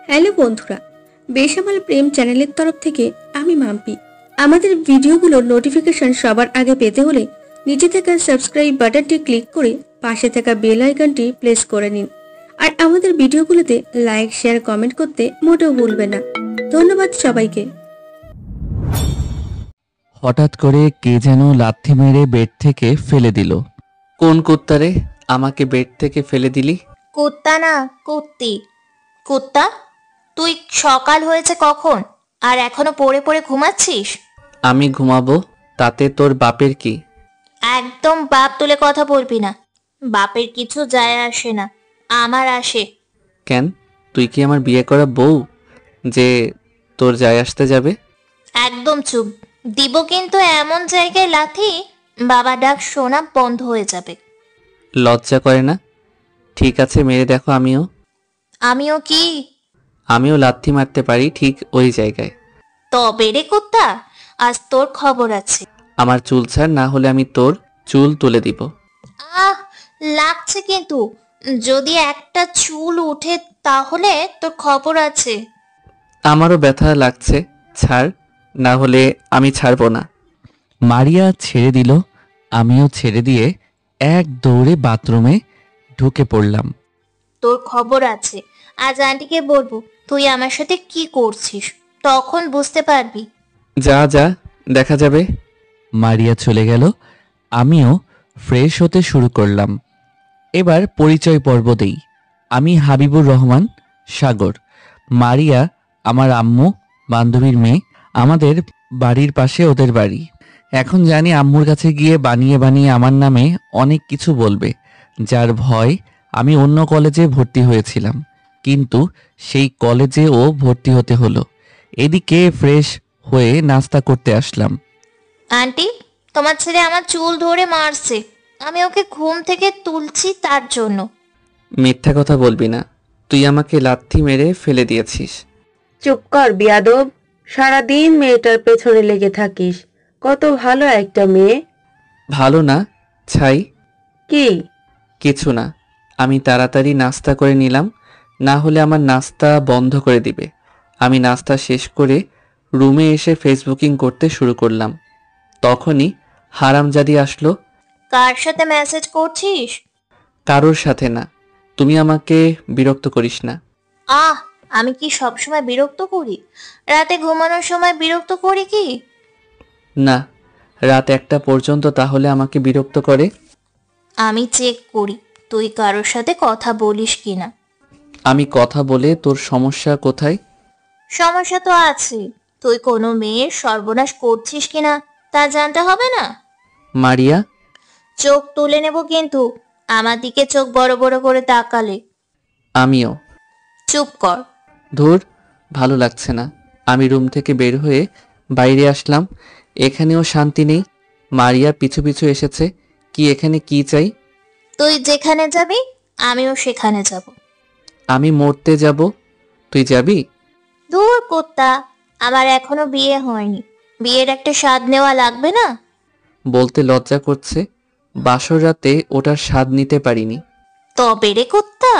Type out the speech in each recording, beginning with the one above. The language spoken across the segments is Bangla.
হ্যালো বন্ধুরা, বেসামাল প্রেম চ্যানেলের তরফ থেকে আমি মাম্পি। আমাদের ভিডিওগুলোর নোটিফিকেশন সবার আগে পেতে হলে নিচে থাকা সাবস্ক্রাইব বাটনটি ক্লিক করে পাশে থাকা বেল আইকনটি প্রেস করে নিন। আর আমাদের ভিডিওগুলোতে লাইক, শেয়ার, কমেন্ট করতে মোটেও ভুলবেন না। ধন্যবাদ সবাইকে। হঠাৎ করে কে যেন লাথি মেরে বেড থেকে ফেলে দিল। কোন কুত্তারে আমাকে বেড থেকে ফেলে দিলি? কুত্তা না, কুত্তি। কুত্তা, তুই সকাল হয়েছে কখন আর এখনো পড়ে পড়ে ঘুমাচ্ছিস? আমি ঘুমাবো, তাতে তোর বাপের কি? একদম বাপ তুলে কথা বলবি না। বাপের কিছু যায় আসে না, আমার আসে। কেন, তুই কি আমার বিয়ে করা বউ যে তোর যায় আসতে যাবে? একদম চুপ। দিব কিন্তু এমন জায়গায় লাথি, বাবা ডাক শোনা বন্ধ হয়ে যাবে। লজ্জা করে না? ঠিক আছে, মেরে দেখো। আমিও কি? আমিও লাথি মারতে পারি ঠিক ওই জায়গায়। তবে রে কুত্তা, আজ তোর খবর আছে। আমার চুল ছাড়, না হলে আমি তোর চুল তুলে দিব। আহ, লাগছে কিন্তু। যদি একটা চুল উঠে তাহলে তোর খবর আছে। আমারও ব্যথা লাগছে, ছাড়, না হলে আমি ছাড়বো না। মারিয়া ছেড়ে দিল, আমিও ছেড়ে দিয়ে এক দৌড়ে বাথরুমে ঢুকে পড়লাম। তোর খবর আছে, আজ আন্টিকে বলবো তুই আমার সাথে কি করছিস, তখন বুঝতে পারবি। যা যা, দেখা যাবে। মারিয়া চলে গেল, আমিও ফ্রেশ হতে শুরু করলাম। এবার পরিচয় পর্ব দেই। আমি হাবিবুর রহমান সাগর। মারিয়া আমার আম্মু, বান্ধবীর মেয়ে। আমাদের বাড়ির পাশে ওদের বাড়ি। এখন জানি আম্মুর কাছে গিয়ে বানিয়ে বানিয়ে আমার নামে অনেক কিছু বলবে, যার ভয় আমি অন্য কলেজে ভর্তি হয়েছিলাম, কিন্তু সেই কলেজেও ভর্তি হতে হলো। এদিকে ফ্রেশ হয়ে নাস্তা করতে আসলাম। আন্টি, তোমার ছেলে আমার চুল ধরে মারছে, আমি ওকে ঘুম থেকে তুলছি তার জন্য। মিথ্যা কথা বলবি না, তুই আমাকে লাথি মেরে ফেলে দিয়েছিস। চুপ কর বিয়াদব, সারাদিন মেয়েটার পেছনে লেগে থাকিস। কত ভালো একটা মেয়ে। ভালো না, ছাই। কি? কিছু না, আমি তাড়াতাড়ি নাস্তা করে নিলাম, না হলে আমার নাস্তা বন্ধ করে দিবে। আমি নাস্তা শেষ করে রুমে এসে ফেসবুকিং করতে শুরু করলাম। তখনই হারামজাদি আসলো। কার সাথে মেসেজ করছিস? কারোর সাথে না, তুমি আমাকে বিরক্ত করিস না। আহ, আমি কি সবসময় বিরক্ত করি? রাতে ঘুমানোর সময় বিরক্ত করি কি? না, রাত 1টা পর্যন্ত তাহলে আমাকে বিরক্ত করে? আমি চেক করি তুই কারোর সাথে কথা বলিস কিনা। আমি কথা বলে তোর সমস্যা কোথায়? সমস্যা তো আছে, তুই কোনো মেয়ের সর্বনাশ করছিস কিনা তা জানতে হবে না? মারিয়া, চোখ তুলে নেব কিন্তু আমার দিকে চোখ বড় বড় করে তাকালে। আমিও। চুপ কর। ধুর, ভালো লাগছে না। আমি রুম থেকে বের হয়ে বাইরে আসলাম, এখানেও শান্তি নেই। মারিয়া পিছু পিছু এসেছে। কি এখানে কি চাই? তুই যেখানে যাবি আমিও সেখানে যাব। আমি মরতে যাব, তুই যাবি? দূর কুত্তা, আমার এখনো বিয়ে হয়নি, বিয়ের একটা স্বাদ নেওয়া লাগবে না? বলতে লজ্জা করছে, বাসর রাতে ওটার স্বাদ নিতে পারিনি। তবে রে কুত্তা,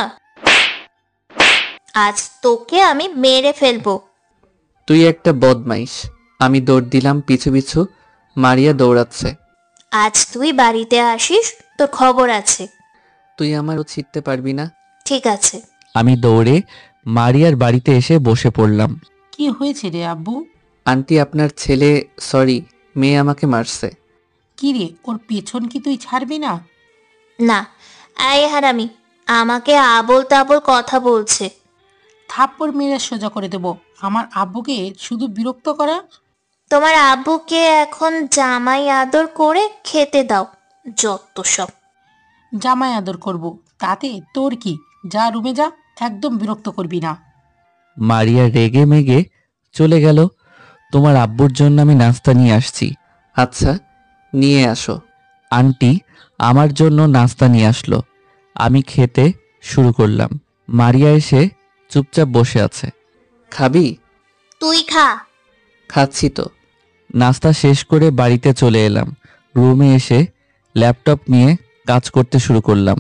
আজ তোকে আমি মেরে ফেলবো। তুই একটা বদমাইশ। আমি দৌড় দিলাম পিছু পিছু, মারিয়া দৌড়াচ্ছে। আজ তুই বাড়িতে আসিস, তোর খবর আছে। তুই আমারও ছিটতে পারবি না। ঠিক আছে। আমি দৌড়ে মারিয়ার বাড়িতে এসে বসে পড়লাম। কি হয়েছে রে আব্বু? আন্টি, আপনার ছেলে, সরি, মেয়ে আমাকে মারছে। কি রে, ওর পেছন কি তুই ছাড়বি না? না, এই হারামি আমাকে আবোল তাবোল কথা বলছে। থাপ্পড় মেরে সোজা করে দেব। আমার আব্বুকে শুধু বিরক্ত করা। তোমার আব্বুকে এখন জামাই আদর করে খেতে দাও, যত সব। জামাই আদর করব, তাতে তোর কি? যা রুমে যা, একদম বিরক্ত করবি না। মারিয়া রেগে মেগে চলে গেল। তোমার আব্বুর জন্য আমি নাস্তা নিয়ে আসছি। আচ্ছা, নিয়ে আসো। আন্টি আমার জন্য নাস্তা নিয়ে আসলো। আমি খেতে শুরু করলাম। মারিয়া এসে চুপচাপ বসে আছে। খাবি? তুই খা। খাচ্ছি তো। নাস্তা শেষ করে বাড়িতে চলে এলাম। রুমে এসে ল্যাপটপ নিয়ে কাজ করতে শুরু করলাম।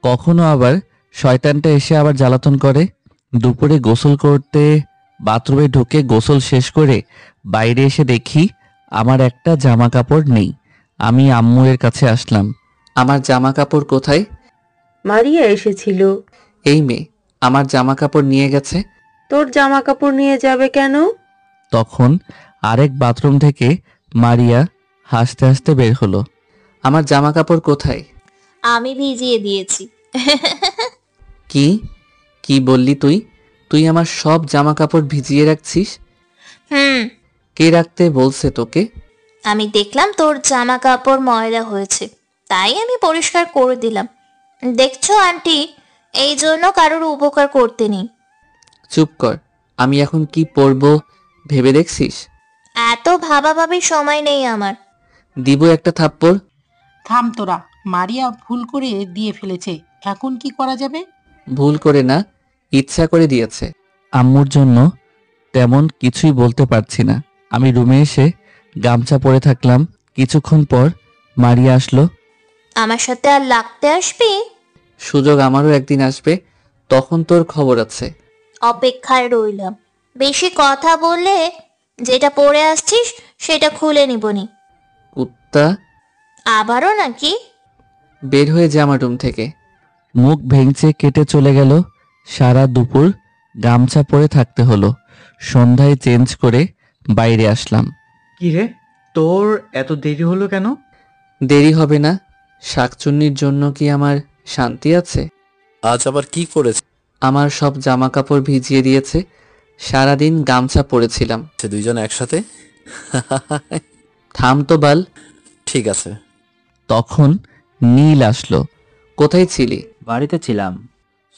কখনো আবার শয়তানটা এসে আবার জ্বালাতন করে। দুপুরে গোসল করতে বাথরুমে ঢুকে গোসল শেষ করে বাইরে এসে দেখি আমার একটা জামা কাপড় নেই। আমি আম্মুয়ের কাছে আসলাম। আমার জামা কাপড় কোথায়? মারিয়া এসেছিল। এই মেয়ে আমার জামা কাপড় নিয়ে গেছে। তোর জামা কাপড় নিয়ে যাবে কেন? তখন আরেক বাথরুম থেকে মারিয়া হাসতে হাসতে বের হলো। আমার জামা কাপড় কোথায়? আমি ভিজিয়ে দিয়েছি। কি কি বললি তুই? তুই আমার সব জামা কাপড় ভিজিয়ে রাখছিস? হুম, কে রাখতে বলছে তোকে? আমি দেখলাম তোর জামা কাপড় ময়লা হয়েছে, তাই আমি পরিষ্কার করে দিলাম। দেখছো আন্টি, এই জন্য কারোর উপকার করতে নেই। চুপ কর। আমি এখন কি পরবো ভেবে দেখছিস? এত ভাবাভাবির সময় নেই আমার। দিব একটা থাপ্পড়। থাম তোরা, মারিয়া ভুল করে দিয়ে ফেলেছে, এখন কি করা যাবে? ভুল করে না, ইচ্ছা করে দিয়েছে। আম্মুর জন্য তেমন কিছুই বলতে পারছি না। আমি রুমে এসে গামছা পরে থাকলাম। কিছুক্ষণ পর মারিয়া আসলো। আমার সাথে আর লাগতে আসবি? সুযোগ আমারও একদিন আসবে, তখন তোর খবর আছে। অপেক্ষায় রইলাম। বেশি কথা বললে যেটা পরে আসছিস সেটা খুলে নিবনি। কুত্তা, আবারও নাকি? বের হয়ে যা আমার রুম থেকে। মুখ ভেঙচে কেটে চলে গেল। সারা দুপুর গামছা পরে থাকতে হলো। সন্ধ্যায় চেঞ্জ করে বাইরে আসলাম। কি রে, তোর এত দেরি হলো কেন? দেরি হবে না? শাকচুন্নির জন্য কি আমার শান্তি আছে? আজ আবার কি করেছে? আমার সব জামা কাপড় ভিজিয়ে দিয়েছে। সারাদিন গামছা পরেছিলাম। দুইজন একসাথে? থাম তো বাল। ঠিক আছে। তখন নীল আসলো। কোথায় ছিলি? বাড়িতে ছিলাম।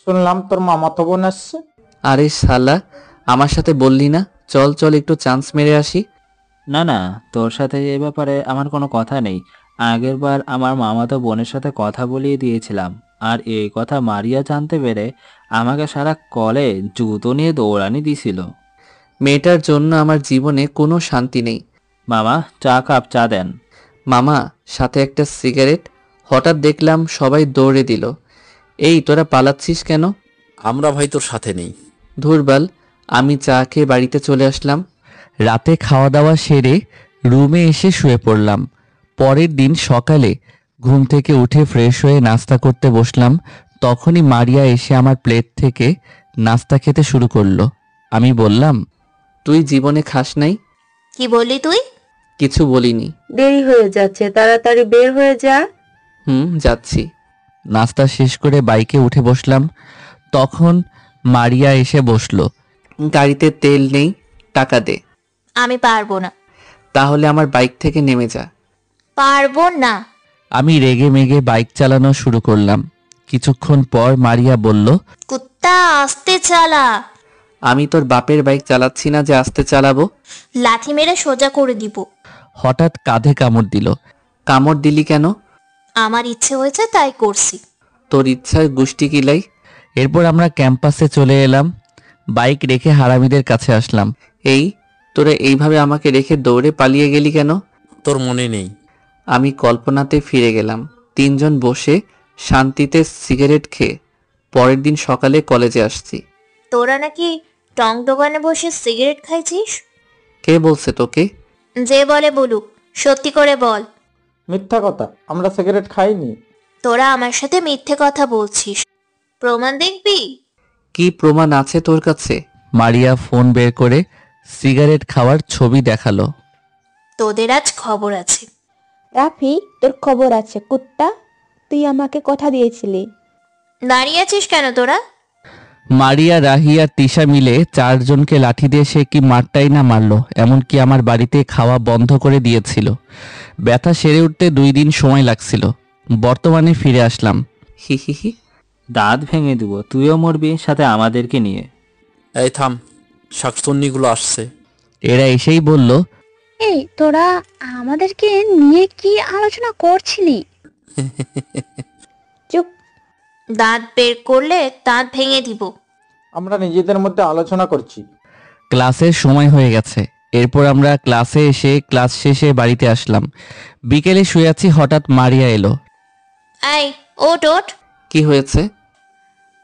শুনলাম তোর মামাতো বোন আসছে। আরে শালা, আমার সাথে বললি না চল চল একটু চান্স মেরে আসি? না না, তোর সাথে এ ব্যাপারে আমার কোনো কথা নেই। আগের বার আমার মামাতো বোনের সাথে কথা বলিয়ে দিয়েছিলাম, আর এই কথা মারিয়া জানতে পেরে আমাকে সারা কলে জুতো নিয়ে দৌড়ানি দিছিল। মেয়েটার জন্য আমার জীবনে কোনো শান্তি নেই। মামা, কাপ চা দেন। মামা, সাথে একটা সিগারেট। হঠাৎ দেখলাম সবাই দৌড়ে দিল। এই তোরা পালাচ্ছিস কেন? আমরা ভাই তোর সাথে নেই। ধুরবাল, আমি চা খেয়ে বাড়িতে চলে আসলাম। রাতে খাওয়া দাওয়া সেরে রুমে এসে শুয়ে পড়লাম। পরের দিন সকালে ঘুম থেকে উঠে ফ্রেশ হয়ে নাস্তা করতে বসলাম। তখনই মারিয়া এসে আমার প্লেট থেকে নাস্তা খেতে শুরু করলো। আমি বললাম, তুই জীবনে খাস নাই? কি বললি তুই? কিছু বলিনি। দেরি হয়ে যাচ্ছে, তাড়াতাড়ি বের হয়ে যা। যাচ্ছি। নাস্তা শেষ করে বাইকে উঠে বসলাম। তখন মারিয়া এসে বসলো। গাড়িতে তেল নেই, টাকা দে। আমি পারবো না। তাহলে আমার বাইক থেকে নেমে যা। পারবো না। আমি রেগে মেগে বাইক চালানো শুরু করলাম। কিছুক্ষণ পর মারিয়া বলল, কুত্তা, আস্তে চালা। আমি তোর বাপের বাইক চালাচ্ছি না যে আস্তে চালাবো। লাথি মেরে সোজা করে দিব। হঠাৎ কাঁধে কামড় দিল। কামড় দিলি কেন? আমার ইচ্ছে হয়েছে তাই করছি। তোর ইচ্ছায় গুষ্টি কিলাই। এরপর আমরা ক্যাম্পাসে চলে এলাম। বাইক রেখে হারামিদের কাছে আসলাম। এই, তোরা এইভাবে আমাকে রেখে দৌড়ে পালিয়ে গেলি কেন? তোর মনে নেই? আমি কল্পনাতে ফিরে গেলাম। তিনজন বসে শান্তিতে সিগারেট খেয়ে পরের দিন সকালে কলেজে আসছি। তোরা নাকি টং দোকানে বসে সিগারেট খাইছিস? কে বলছে তোকে? যে বলে বলুক, সত্যি করে বল। মিথ্যা কথা, আমরা সিগারেট খাইনি। তোরা আমার সাথে মিথ্যে কথা বলছিস, প্রমাণ দেখবি? কি প্রমাণ আছে তোর কাছে? মারিয়া ফোন বের করে সিগারেট খাওয়ার ছবি দেখালো। তোদের আজ খবর আছে। রাফি, তোর খবর আছে কুত্তা। তুই আমাকে কথা দিয়েছিলি। দাঁড়িয়ে আছিস কেন তোরা? মারিয়া, রাহি আর তিশা মিলে চারজনকে লাঠি দিয়ে সে কি মারটাই না মারলো। এমনকি আমার বাড়িতে খাওয়া বন্ধ করে দিয়েছিল। ব্যথা সেরে উঠতে 2 দিন সময় লাগছিল। বর্তমানে ফিরে আসলাম। হি হি হি। দাঁত ভেঙে দিব, তুইও মরবি সাথে আমাদেরকে নিয়ে। এই থাম, শাকচুন্নিগুলো আসছে। এরা এসেই বলল, এই তোরা আমাদেরকে নিয়ে কি আলোচনা করছিলি? চুপ। দাঁত বের করলে দাঁত ভেঙে দিব। আমরা নিজেদের মধ্যে আলোচনা করছি। ক্লাসের সময় হয়ে গেছে। এরপর আমরা ক্লাসে এসে ক্লাস শেষে বাড়িতে আসলাম। বিকেলে শুয়ে আছি, হঠাৎ মারিয়া এলো। আই, ওট ওট। কি হয়েছে?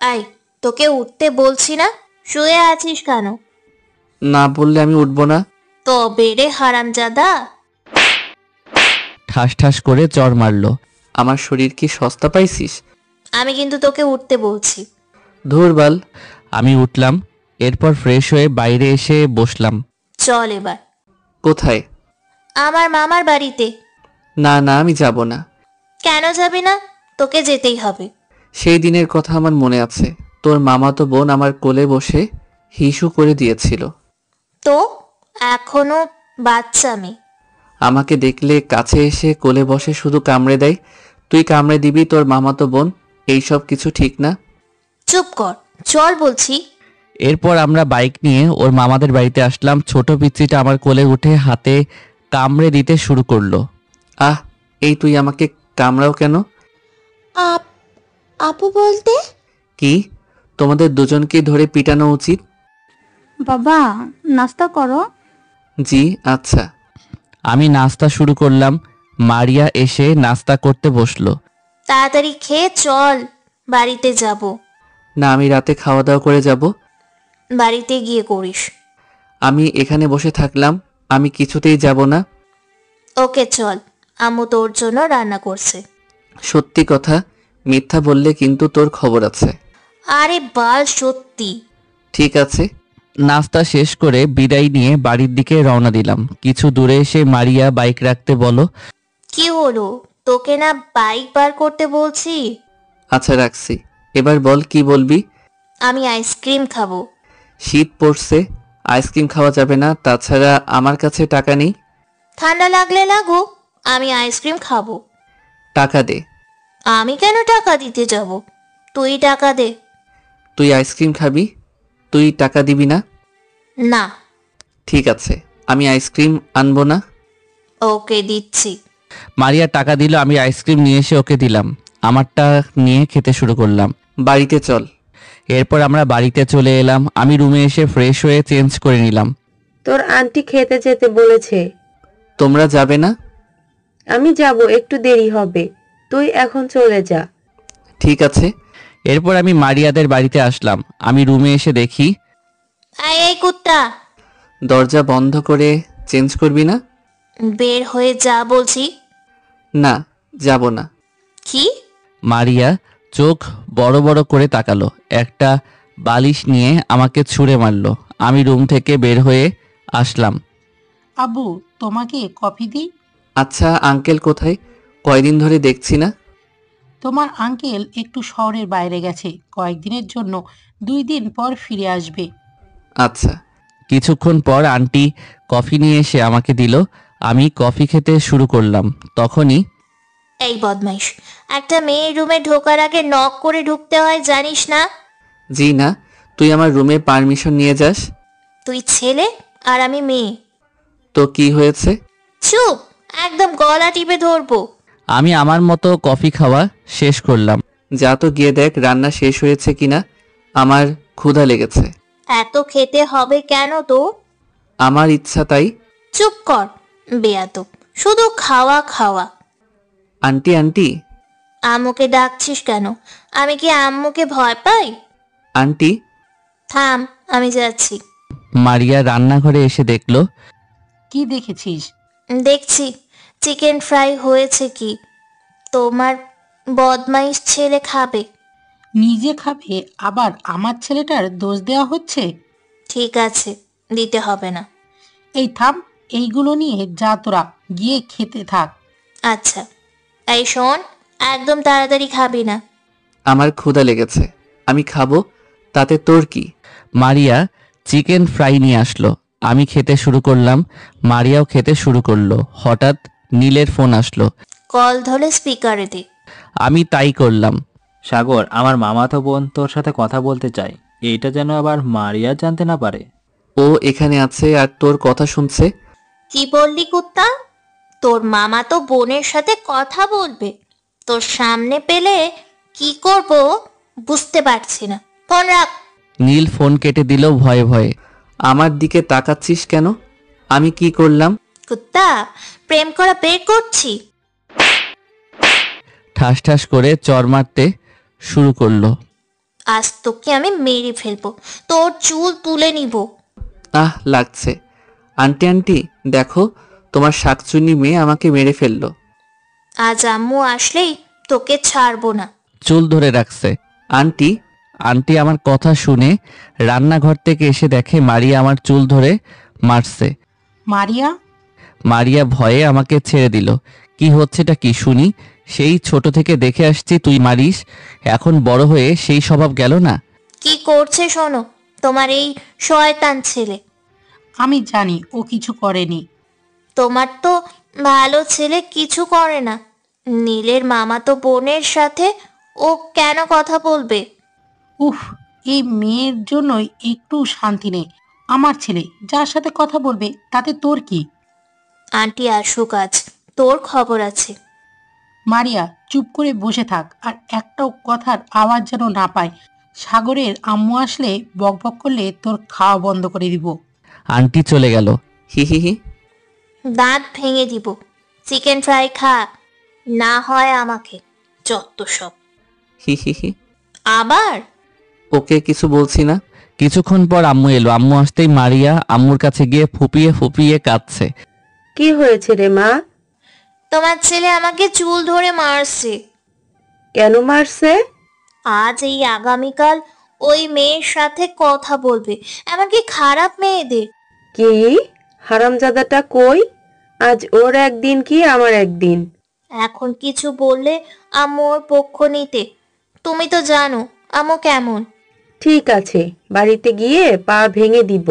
আই, তোকে উঠতে বলছি না? শুয়ে আছিস কেন? না বললে আমি উঠবো না। তবে রে হারামজাদা। ঠাস ঠাস করে চর মারলো। আমার শরীর কি সস্তা পাইছিস? আমি কিন্তু তোকে উঠতে বলছি। ধুরবাল। আমি উঠলাম, এরপর ফ্রেশ হয়ে বাইরে এসে বসলাম। চল এবার। কোথায়? আমার মামার বাড়িতে। না না, আমি যাব না। কেন যাবি না? তোকে যেতেই হবে। সেই দিনের কথা আমার মনে আছে। তোর মামাতো বোন আমার কোলে বসে হিসু করে দিয়েছিল। তো এখনো বাচ্চা মেয়ে। আমাকে দেখলে কাছে এসে কোলে বসে শুধু কামড়ে দেয়। তুই কামড়ে দিবি তোর মামাতো বোন, এইসব কিছু ঠিক না। চুপ কর, চল বলছি। এরপর আমরা বাইক নিয়ে ওর মামাদের বাড়িতে আসলাম। ছোট পিচ্চিটা আমার কোলে উঠে হাতে কামড়ে দিতে শুরু করলো। আহ, এই তুই আমাকে কামড়াও কেন? আপু বলতে? কি, তোমাদের দুজনকে ধরে পিটানো উচিত। বাবা নাস্তা করো। জি আচ্ছা। আমি নাস্তা শুরু করলাম। মারিয়া এসে নাস্তা করতে বসলো। তাড়াতাড়ি খেয়ে চল, বাড়িতে যাব। না, আমি রাতে খাওয়া দাওয়া করে যাব। বাড়িতে গিয়ে করিস। আমি এখানে বসে থাকলাম, আমি কিছুতেই যাব না। ওকে চল, আম্মু তোর জন্য রান্না করছে। সত্যি কথা, মিথ্যা বললে কিন্তু তোর খবর আছে। আরে বাল, সত্যি। ঠিক আছে। নাস্তা শেষ করে বিদায় নিয়ে বাড়ির দিকে রওনা দিলাম। কিছু দূরে এসে মারিয়া বাইক রাখতে বলো। কি হলো? তোকে না বাইক বার করতে বলছি? আচ্ছা রাখছি, এবার বল কি বলবি। আমি আইসক্রিম খাবো। শীত পড়ছে, আইসক্রিম খাওয়া যাবে না, তাছাড়া আমার কাছে টাকা নেই। ঠান্ডা লাগলে লাগো, আমি আইসক্রিম খাবো। টাকা দে। আমি কেন টাকা দিতে যাব? তুই টাকা দে। তুই আইসক্রিম খাবি, তুই টাকা দিবি না? না। ঠিক আছে, আমি আইসক্রিম আনবো না। ওকে দিচ্ছি। মারিয়া টাকা দিল, আমি আইসক্রিম নিয়ে এসে ওকে দিলাম। আমারটা নিয়ে খেতে শুরু করলাম। বাড়িতে চল। এরপর আমরা বাড়িতে চলে এলাম। আমি রুমে এসে ফ্রেশ হয়ে চেঞ্জ করে নিলাম। তোর আন্টি খেতে যেতে বলেছে। তোমরা যাবে না? আমি যাব, একটু দেরি হবে। তুই এখন চলে যা। ঠিক আছে। এরপর আমি মারিয়াদের বাড়িতে আসলাম। আমি রুমে এসে দেখি। এই কুত্তা, দরজা বন্ধ করে চেঞ্জ করবি না? বের হয়ে যা বলছি। না, যাব না। কি? মারিয়া চোখ বড় বড় করে তাকালো। একটা বালিশ নিয়ে আমাকে ছুঁড়ে মারলো। আমি রুম থেকে বের হয়ে আসলাম। আব্বু তোমাকে কফি দিই? আচ্ছা, আঙ্কেল কোথায়? কয়দিন ধরে দেখছি না। তোমার আঙ্কেল একটু শহরের বাইরে গেছে কয়েকদিনের জন্য, 2 দিন পর ফিরে আসবে। আচ্ছা। কিছুক্ষণ পর আন্টি কফি নিয়ে এসে আমাকে দিল। আমি কফি খেতে শুরু করলাম। তখনই এই বদমাইশ, একটা মেয়ের রুমে ঢোকার আগে নক করে ঢুকতে হয়, জানিস না? জি না, তুই আমার রুমে পারমিশন নিয়ে যাস। তুই ছেলে আর আমি মেয়ে। তো কি হয়েছে? চুপ, একদম গলা টিপে ধরবো। আমি আমার মতো কফি খাওয়া শেষ করলাম। যা তো গিয়ে দেখ রান্না শেষ হয়েছে কিনা, আমার ক্ষুধা লেগেছে। এত খেতে হবে কেন তো? আমার ইচ্ছা তাই। চুপ কর বেয়াদব, শুধু খাওয়া খাওয়া। Aunty aunty. আম্মুকে ডাকছিস কেন? আমি কি আম্মুকে ভয় পাই? আন্টি। থাম, আমি যাচ্ছি। মারিয়া রান্নাঘরে এসে দেখলো। কি দেখেছিস? দেখছি চিকেন ফ্রাই হয়েছে। কি তোমার বদমাইশ ছেলে খাবে? নিজে খাবে, আবার আমার ছেলেটার দোষ দেওয়া হচ্ছে। ঠিক আছে, দিতে হবে না। এই থাম, এইগুলো নিয়ে যা তোরা গিয়ে খেতে থাক। আচ্ছা, এই শোন, একদম তাড়াতাড়ি খাবি না। আমার ক্ষুধা লেগেছে, আমি খাবো, তাতে তোর কি? মারিয়া চিকেন ফ্রাই নিয়ে আসলো। আমি খেতে শুরু করলাম। মারিয়াও খেতে শুরু করলো। হঠাৎ নীলের ফোন আসলো। কল ধরে স্পিকারে দে। আমি তাই করলাম। সাগর, আমার মামাতো বোন তোর সাথে কথা বলতে চায়। এইটা যেন আবার মারিয়া জানতে না পারে। ও এখানে আছে আর তোর কথা শুনছে। কি বললি কুত্তা? তোর মামা তো বোনের সাথে কথা বলবে? তোর সামনে পেলে কি করব বুঝতে পারছি না। ফোন রাখ। নীল ফোন কেটে দিল ভয়ে ভয়ে। আমার দিকে তাকাচ্ছিস কেন? আমি কি করলাম? কুত্তা, প্রেম করা বের করছি। ঠাস ঠাস করে চর মারতে শুরু করলো। আজ তোকে আমি মেরে ফেলবো, তোর চুল তুলে নিব। আহ লাগছে। আন্টি আন্টি দেখো, তোমার শাকচুন্নি মেয়ে আমাকে মেরে ফেললো। আজ আম্মু আসলেই তোকে ছাড়বো না। চুল ধরে রাখছে। আন্টি আন্টি আমার কথা শুনে রান্নাঘর থেকে এসে দেখে মারিয়া আমার চুল ধরে মারছে। মারিয়া, মারিয়া ভয়ে আমাকে ছেড়ে দিল। কি হচ্ছেটা কি শুনি? সেই ছোট থেকে দেখে আসছি তুই মারিস, এখন বড় হয়ে সেই স্বভাব গেল না? কি করছে শোনো তোমার এই শয়তান ছেলে। আমি জানি ও কিছু করেনি। তোমার তো ভালো ছেলে কিছু করে না। নীলের মামাতো বোনের সাথে ও কেন কথা বলবে? উফ, এই মেয়ের জন্যই একটু শান্তি নেই। আমার ছেলে যার সাথে কথা বলবে তাতে তোর কি? আন্টি আসুক আজ, তোর খবর আছে। মারিয়া, চুপ করে বসে থাক আর একটাও কথার আওয়াজ যেন না পায়। সাগরের আম্মু আসলে বকবক করলে তোর খাওয়া বন্ধ করে দিব। আন্টি চলে গেল। হি হি হি। দাঁত ভেঙে দিব। চিকেন ফ্রাই খা, না হয় আমাকে। যত সব। হি হি হি। আবার ওকে কিছু বলছি না। কিছুক্ষণ পর আম্মু এলো। আম্মু আসতেই মারিয়া আম্মুর কাছে গিয়ে ফুপিয়ে ফুপিয়ে কাঁদছে। কি হয়েছে রে মা? তোমার ছেলে আমাকে চুল ধরে মারছে। কেন মারছে? আজ এই আগামীকাল ওই মেয়ের সাথে কথা বলবে, এমনকি খারাপ মেয়েদের। কি? হারামজাদাটা কই? আজ ওর একদিন কি আমার একদিন। এখন কিছু বললে আম্মু ওর পক্ষ নিতে। তুমি তো জানো আম্মু কেমন। ঠিক আছে, বাড়িতে গিয়ে পা ভেঙে দিব।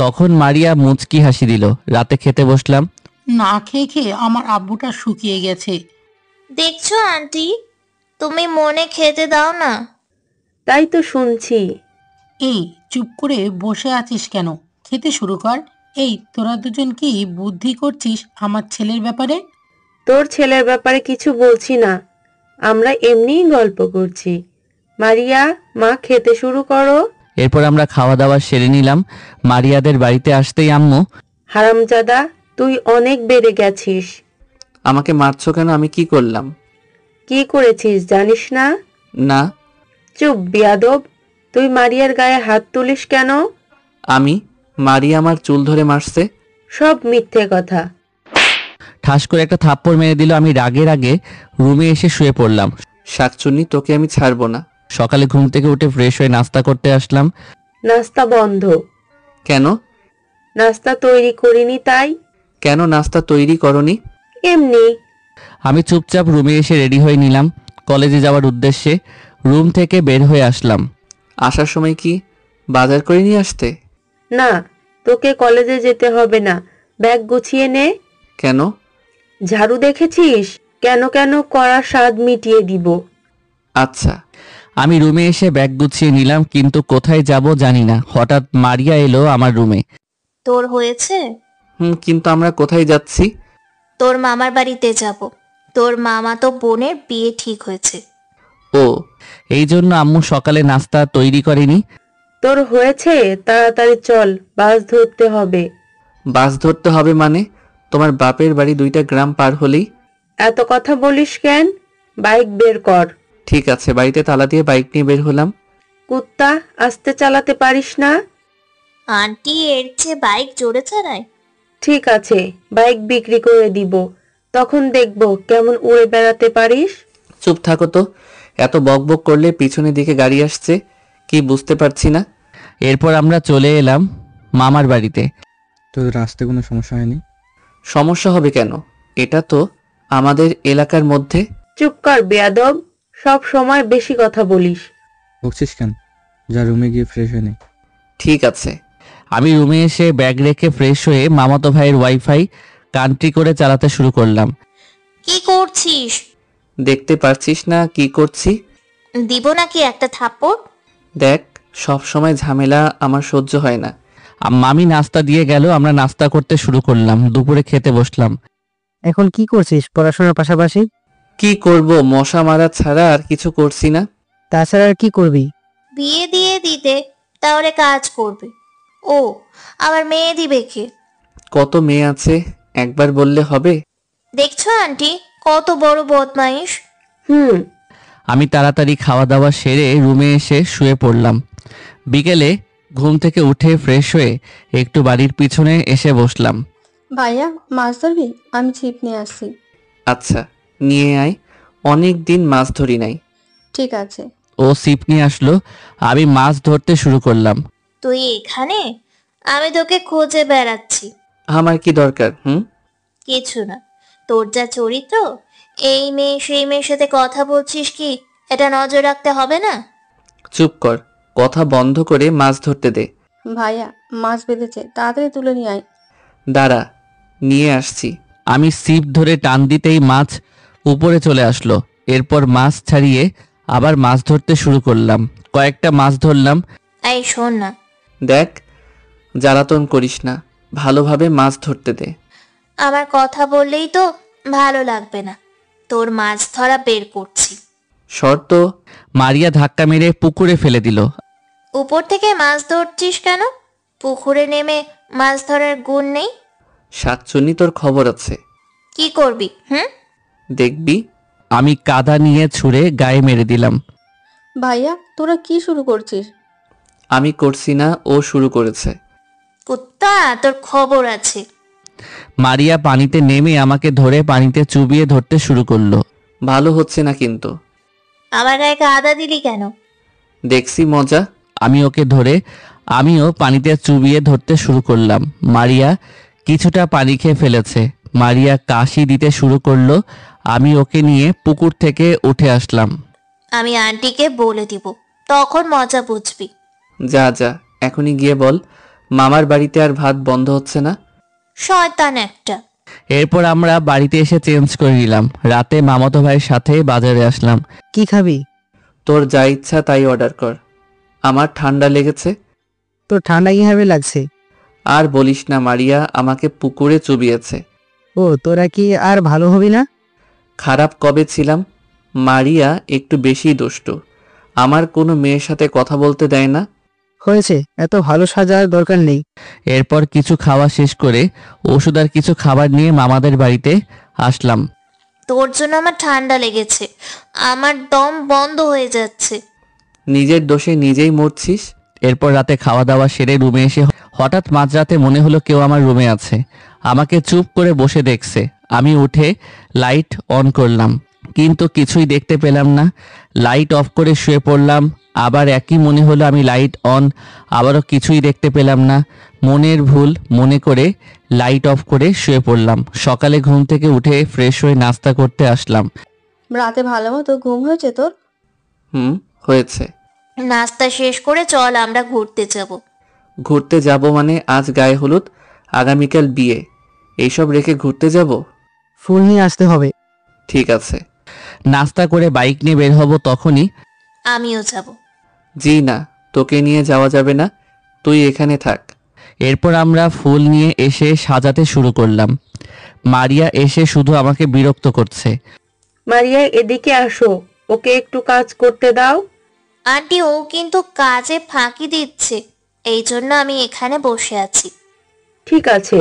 তখন মারিয়া মুচকি হাসি দিল। রাতে খেতে বসলাম। না খেয়ে খেয়ে আমার আব্বুটা শুকিয়ে গেছে। দেখছো আন্টি, তুমি মনে খেতে দাও না। তাই তো শুনছি। এই চুপ করে বসে আছিস কেন? খেতে শুরু কর। এই তোরা দুজন কি বুদ্ধি করছিস আমার ছেলের ব্যাপারে? তোর ছেলের ব্যাপারে কিছু বলছি না, আমরা এমনিই গল্প করছি। মারিয়া, মা খেতে শুরু করো। এরপর আমরা খাওয়া দাওয়া সেরে নিলাম। মারিয়াদের বাড়িতে আসতেই আম্মু, হারামজাদা, তুই অনেক বেড়ে গেছিস। আমাকে মারছো কেন? আমি কি করলাম? কি করেছিস জানিস না? না। চুপ বিয়াদব, তুই মারিয়ার গায়ে হাত তুলিস কেন? আমি? মারিয়া আমার চুল ধরে মারছে। সব মিথ্যে কথা। ঠাস করে একটা থাপ্পড় মেরে দিল। আমি রাগে রুমে এসে শুয়ে পড়লাম। শাকচুন্নি, তোকে আমি ছাড়বো না। সকালে ঘুম থেকে উঠে ফ্রেশ হয়ে নাস্তা করতে আসলাম। নাস্তা বন্ধ। কেন? নাস্তা তৈরি করিনি তাই। কেন নাস্তা তৈরি করনি? এমনি। আমি চুপচাপ রুমে এসে রেডি হয়ে নিলাম কলেজে যাওয়ার উদ্দেশ্যে। রুম থেকে বের হয়ে আসলাম। আসার সময় কি বাজার করে নিয়ে আসতে? না, তোকে কলেজে যেতে হবে না, ব্যাগ গুছিয়ে নে। কেন? ঝাড়ু দেখেছিস? কেন কেন করার স্বাদ মিটিয়ে দিব। আচ্ছা। আমি রুমে এসে ব্যাগ গুছিয়ে নিলাম, কিন্তু কোথায় যাব জানি না। হঠাৎ মারিয়া এলো আমার রুমে। তোর হয়েছে? কিন্তু আমরা কোথায় যাচ্ছি? তোর মামার বাড়িতে যাব। তোর মামা তো বোনের বিয়ে ঠিক হয়েছে। ও, এই জন্য আম্মু সকালে নাস্তা তৈরি করেনি। তোর হয়েছে? তাড়াতাড়ি চল, বাস ধরতে হবে। বাস ধরতে হবে মানে? তোমার বাপের বাড়ি 2টা গ্রাম পার হলেই। এত কথা বলিস কেন? বাইক বের কর। ঠিক আছে, বাড়িতে তালা দিয়ে বাইক নিয়ে বের হলাম। কুত্তা, আস্তে চালাতে পারিস না? আন্টি এর চেয়ে বাইক জোরে চালায়। ঠিক আছে, বাইক বিক্রি করে দিব, তখন দেখব কেমন উড়ে বেড়াতে পারিস। চুপ থাকো তো, এত বকবক করলে পিছনের দিকে গাড়ি আসছে, কি বুঝতে পারছি না। এরপর আমরা চলে এলাম মামার বাড়িতে। তো রাস্তায় কোনো সমস্যা হয়নি? সমস্যা হবে কেন? এটা তো আমাদের এলাকার মধ্যে। চুপ কর বেয়াদব, সব সময় বেশি কথা বলিস। বকছিস কেন? যা রুমে গিয়ে ফ্রেশ হয়ে নে। ঠিক আছে। আমি রুমে এসে ব্যাগ রেখে ফ্রেশ হয়ে মামাতো ভাইয়ের ওয়াইফাই কান্ট্রি করে চালাতে শুরু করলাম। কি করছিস? দেখতে পারছিস না কি করছি? দিব নাকি একটা থাপ্পড়? দেখ, সব সময় ঝামেলা আমার সহ্য হয় না। মামি নাস্তা দিয়ে গেল, আমরা নাস্তা করতে শুরু করলাম। দুপুরে খেতে বসলাম। এখন কি করছিস পড়াশোনার পাশাপাশি? কি করব, মশা মারা ছাড়া আর কিছু করছি না। তাছাড়া আর কি করবি? বিয়ে দিয়ে দিতে, তাহলে কাজ করবে। ও, আবার মেয়ে দিবে কে? কত মেয়ে আছে একবার বললে হবে? দেখছো আন্টি, কত বড় বদমাইশ। আমি তাড়াতাড়ি খাওয়া দাওয়া সেরে রুমে এসে শুয়ে পড়লাম। বিকেলে ঘুম থেকে উঠে ফ্রেশ হয়ে একটু বাড়ির পিছনে এসে বসলাম। ভাইয়া মাছ ধরবি? আমি ছিপ নিয়ে আসছি। আচ্ছা, নিয়ে আয়, অনেক দিন মাছ ধরি নাই। ঠিক আছে। ও ছিপ নিয়ে আসলো, আমি মাছ ধরতে শুরু করলাম। তুই এখানে? আমি তোকে খোঁজে বেড়াচ্ছি। আমার কি দরকার? কিছু না, তোর যা চরিত্র, এই মেয়ে সেই মেয়ের সাথে কথা বলছিস কি, এটা নজর রাখতে হবে না? চুপ কর, কথা বন্ধ করে মাছ ধরতে দে। ভাইয়া মাছ বেঁধেছে, তাড়াতাড়ি তুলে নিয়ে আয়। দাঁড়া, নিয়ে আসছি। আমি ছিপ ধরে টান দিতেই মাছ উপরে চলে আসলো। এরপর মাছ ছাড়িয়ে আবার মাছ ধরতে শুরু করলাম। কয়েকটা মাছ ধরলাম। এই শোন না, দেখ, জ্বালাতন করিস না, ভালোভাবে মাছ ধরতে দে। আমার কথা বললেই তো ভালো লাগবে না। তোর মাছ ধরা বের করছি। শর্ত। মারিয়া ধাক্কা মেরে পুকুরে ফেলে দিল। উপর থেকে মাছ ধরছিস কেন? পুকুরে নেমে মাছ ধরার গুণ নেই? শাকচুন্নি, তোর খবর আছে। কি করবি? দেখবি। আমি কাদা নিয়ে ছুঁড়ে গায়ে মেরে দিলাম। ভাইয়া তোরা কি শুরু করছিস? আমি করছি না, ও শুরু করেছে। কুত্তা, তোর খবর আছে। মারিয়া পানিতে নেমে আমাকে ধরে পানিতে চুবিয়ে ধরতে শুরু করলো। ভালো হচ্ছে না কিন্তু। আমার গায়ে কাদা দিলি কেন? দেখছি মজা। আমি ওকে ধরে আমিও পানিতে চুবিয়ে ধরতে শুরু করলাম। মারিয়া কিছুটা পানি খেয়ে ফেলেছে। মারিয়া কাশি দিতে শুরু করলো। আমি ওকে নিয়ে পুকুর থেকে উঠে আসলাম। আমি আন্টিকে বলে দিব, তখন মজা বুঝবি। যা যা, এখনই গিয়ে বল মামার বাড়িতে আর ভাত বন্ধ হচ্ছে না। শয়তান একটা। এরপর আমরা বাড়িতে এসে চেঞ্জ করে নিলাম। রাতে মামাতো ভাইয়ের সাথে বাজারে আসলাম। কি খাবি? তোর যা ইচ্ছা তাই অর্ডার কর। আমার ঠান্ডা লেগেছে। তোর ঠান্ডা কিভাবে লাগছে? আর বলিস না, মারিয়া আমাকে পুকুরে চুবিয়েছে। ও, তোরা কি আর ভালো হবি না? খারাপ কবে ছিলাম? মারিয়া একটু বেশি দুষ্টু, আমার কোনো মেয়ের সাথে কথা বলতে দেয় না। হয়েছে, এত ভালো সাজার দরকার নেই। এরপর কিছু খাওয়া শেষ করে ওষুধ আর কিছু খাবার নিয়ে মামাদের বাড়িতে আসলাম। তোর জন্য আমার ঠান্ডা লেগেছে, আমার দম বন্ধ হয়ে যাচ্ছে। নিজের দোষে নিজেই মরছিস। এরপর রাতে খাওয়া দাওয়া সেরে রুমে এসে হঠাৎ মাঝরাতে মনে হলো কেউ আমার রুমে আছে। আমাকে চুপ করে বসে দেখছে। আমি উঠে লাইট অন করলাম, কিন্তু কিছুই দেখতে পেলাম না। লাইট অফ করে শুয়ে পড়লাম। আবার একই মনে হলো, আমি লাইট অন, আবারও কিছুই দেখতে পেলাম না। মনের ভুল মনে করে লাইট অফ করে শুয়ে পড়লাম। সকালে ঘুম থেকে উঠে ফ্রেশ হয়ে নাস্তা করতে আসলাম। রাতে ভালো মতো ঘুম হয়েছে তোর? হয়েছে। নাস্তা শেষ করে চল আমরা ঘুরতে যাব। ঘুরতে যাব মানে? আজ গায়ে হলুদ, আগামীকাল বিয়ে, এইসব রেখে ঘুরতে যাব? ফুল নিয়ে আসতে হবে। ঠিক আছে। নাস্তা করে বাইক নিয়ে বের হব, তখনই আমিও যাব। জি না, তোকে নিয়ে যাওয়া যাবে না, তুই এখানে থাক। এরপর আমরা ফুল নিয়ে এসে সাজাতে শুরু করলাম। মারিয়া এসে শুধু আমাকে বিরক্ত করছে। মারিয়া, এদিকে আসো, ওকে একটু কাজ করতে দাও। আন্টি, ও কিন্তু কাজে ফাঁকি দিচ্ছে, এই জন্য আমি এখানে বসে আছি। ঠিক আছে।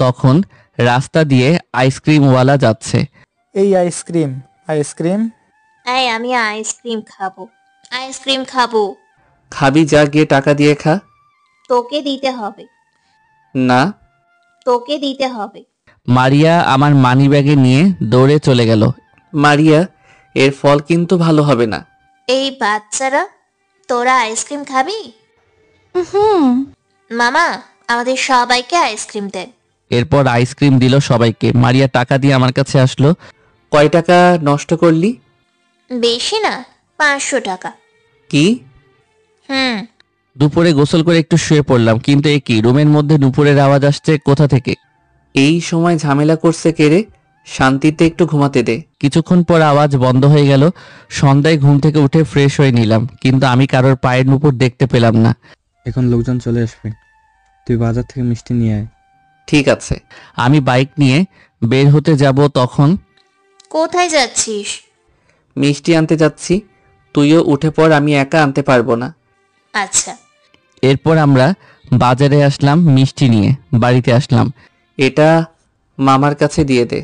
তখন রাস্তা দিয়ে আইসক্রিমওয়ালা যাচ্ছে। এই আইসক্রিম, আইসক্রিম। এই আমি আইসক্রিম খাবো, আইসক্রিম খাবো। খাবি, যা গিয়ে টাকা দিয়ে খা। তোকে দিতে হবে। না, তোকে দিতে হবে। মারিয়া আমার মানি ব্যাগে নিয়ে দৌড়ে চলে গেল। মারিয়া, এর ফল কিন্তু ভালো হবে না। এই বাচ্চারা, তোরা আইসক্রিম খাবি? মামা, আমাদের সবাইকে আইসক্রিম দেন। এরপর আইসক্রিম দিল সবাইকে। মারিয়া টাকা দিয়ে আমার কাছে আসলো। কয় টাকা নষ্ট করলি? বেশি না, 500 টাকা। কি? দুপুরে গোসল করে একটু শুয়ে পড়লাম, কিন্তু এ কি, রুমের মধ্যে নুপুরের আওয়াজ আসছে কোথা থেকে। এই সময় ঝামেলা করছে কে রে? শান্তিতে একটু ঘুমাতে দে। কিছুক্ষণ পর আওয়াজ বন্ধ হয়ে গেল। সন্ধ্যায় ঘুম থেকে উঠে ফ্রেশ হয়ে নিলাম, কিন্তু আমি কারোর পায়ের নুপুর দেখতে পেলাম না। এখন লোকজন চলে আসবে, তুই বাজার থেকে মিষ্টি নিয়ে আয়। ঠিক আছে। আমি বাইক নিয়ে বের হতে যাব, তখন কোথায় যাচ্ছিস? মিষ্টি আনতে যাচ্ছি, তুইও উঠে পড়, আমি একা আনতে পারবো না। আচ্ছা। এরপর আমরা বাজারে আসলাম, মিষ্টি নিয়ে বাড়িতে আসলাম। এটা মামার কাছে দিয়ে দে।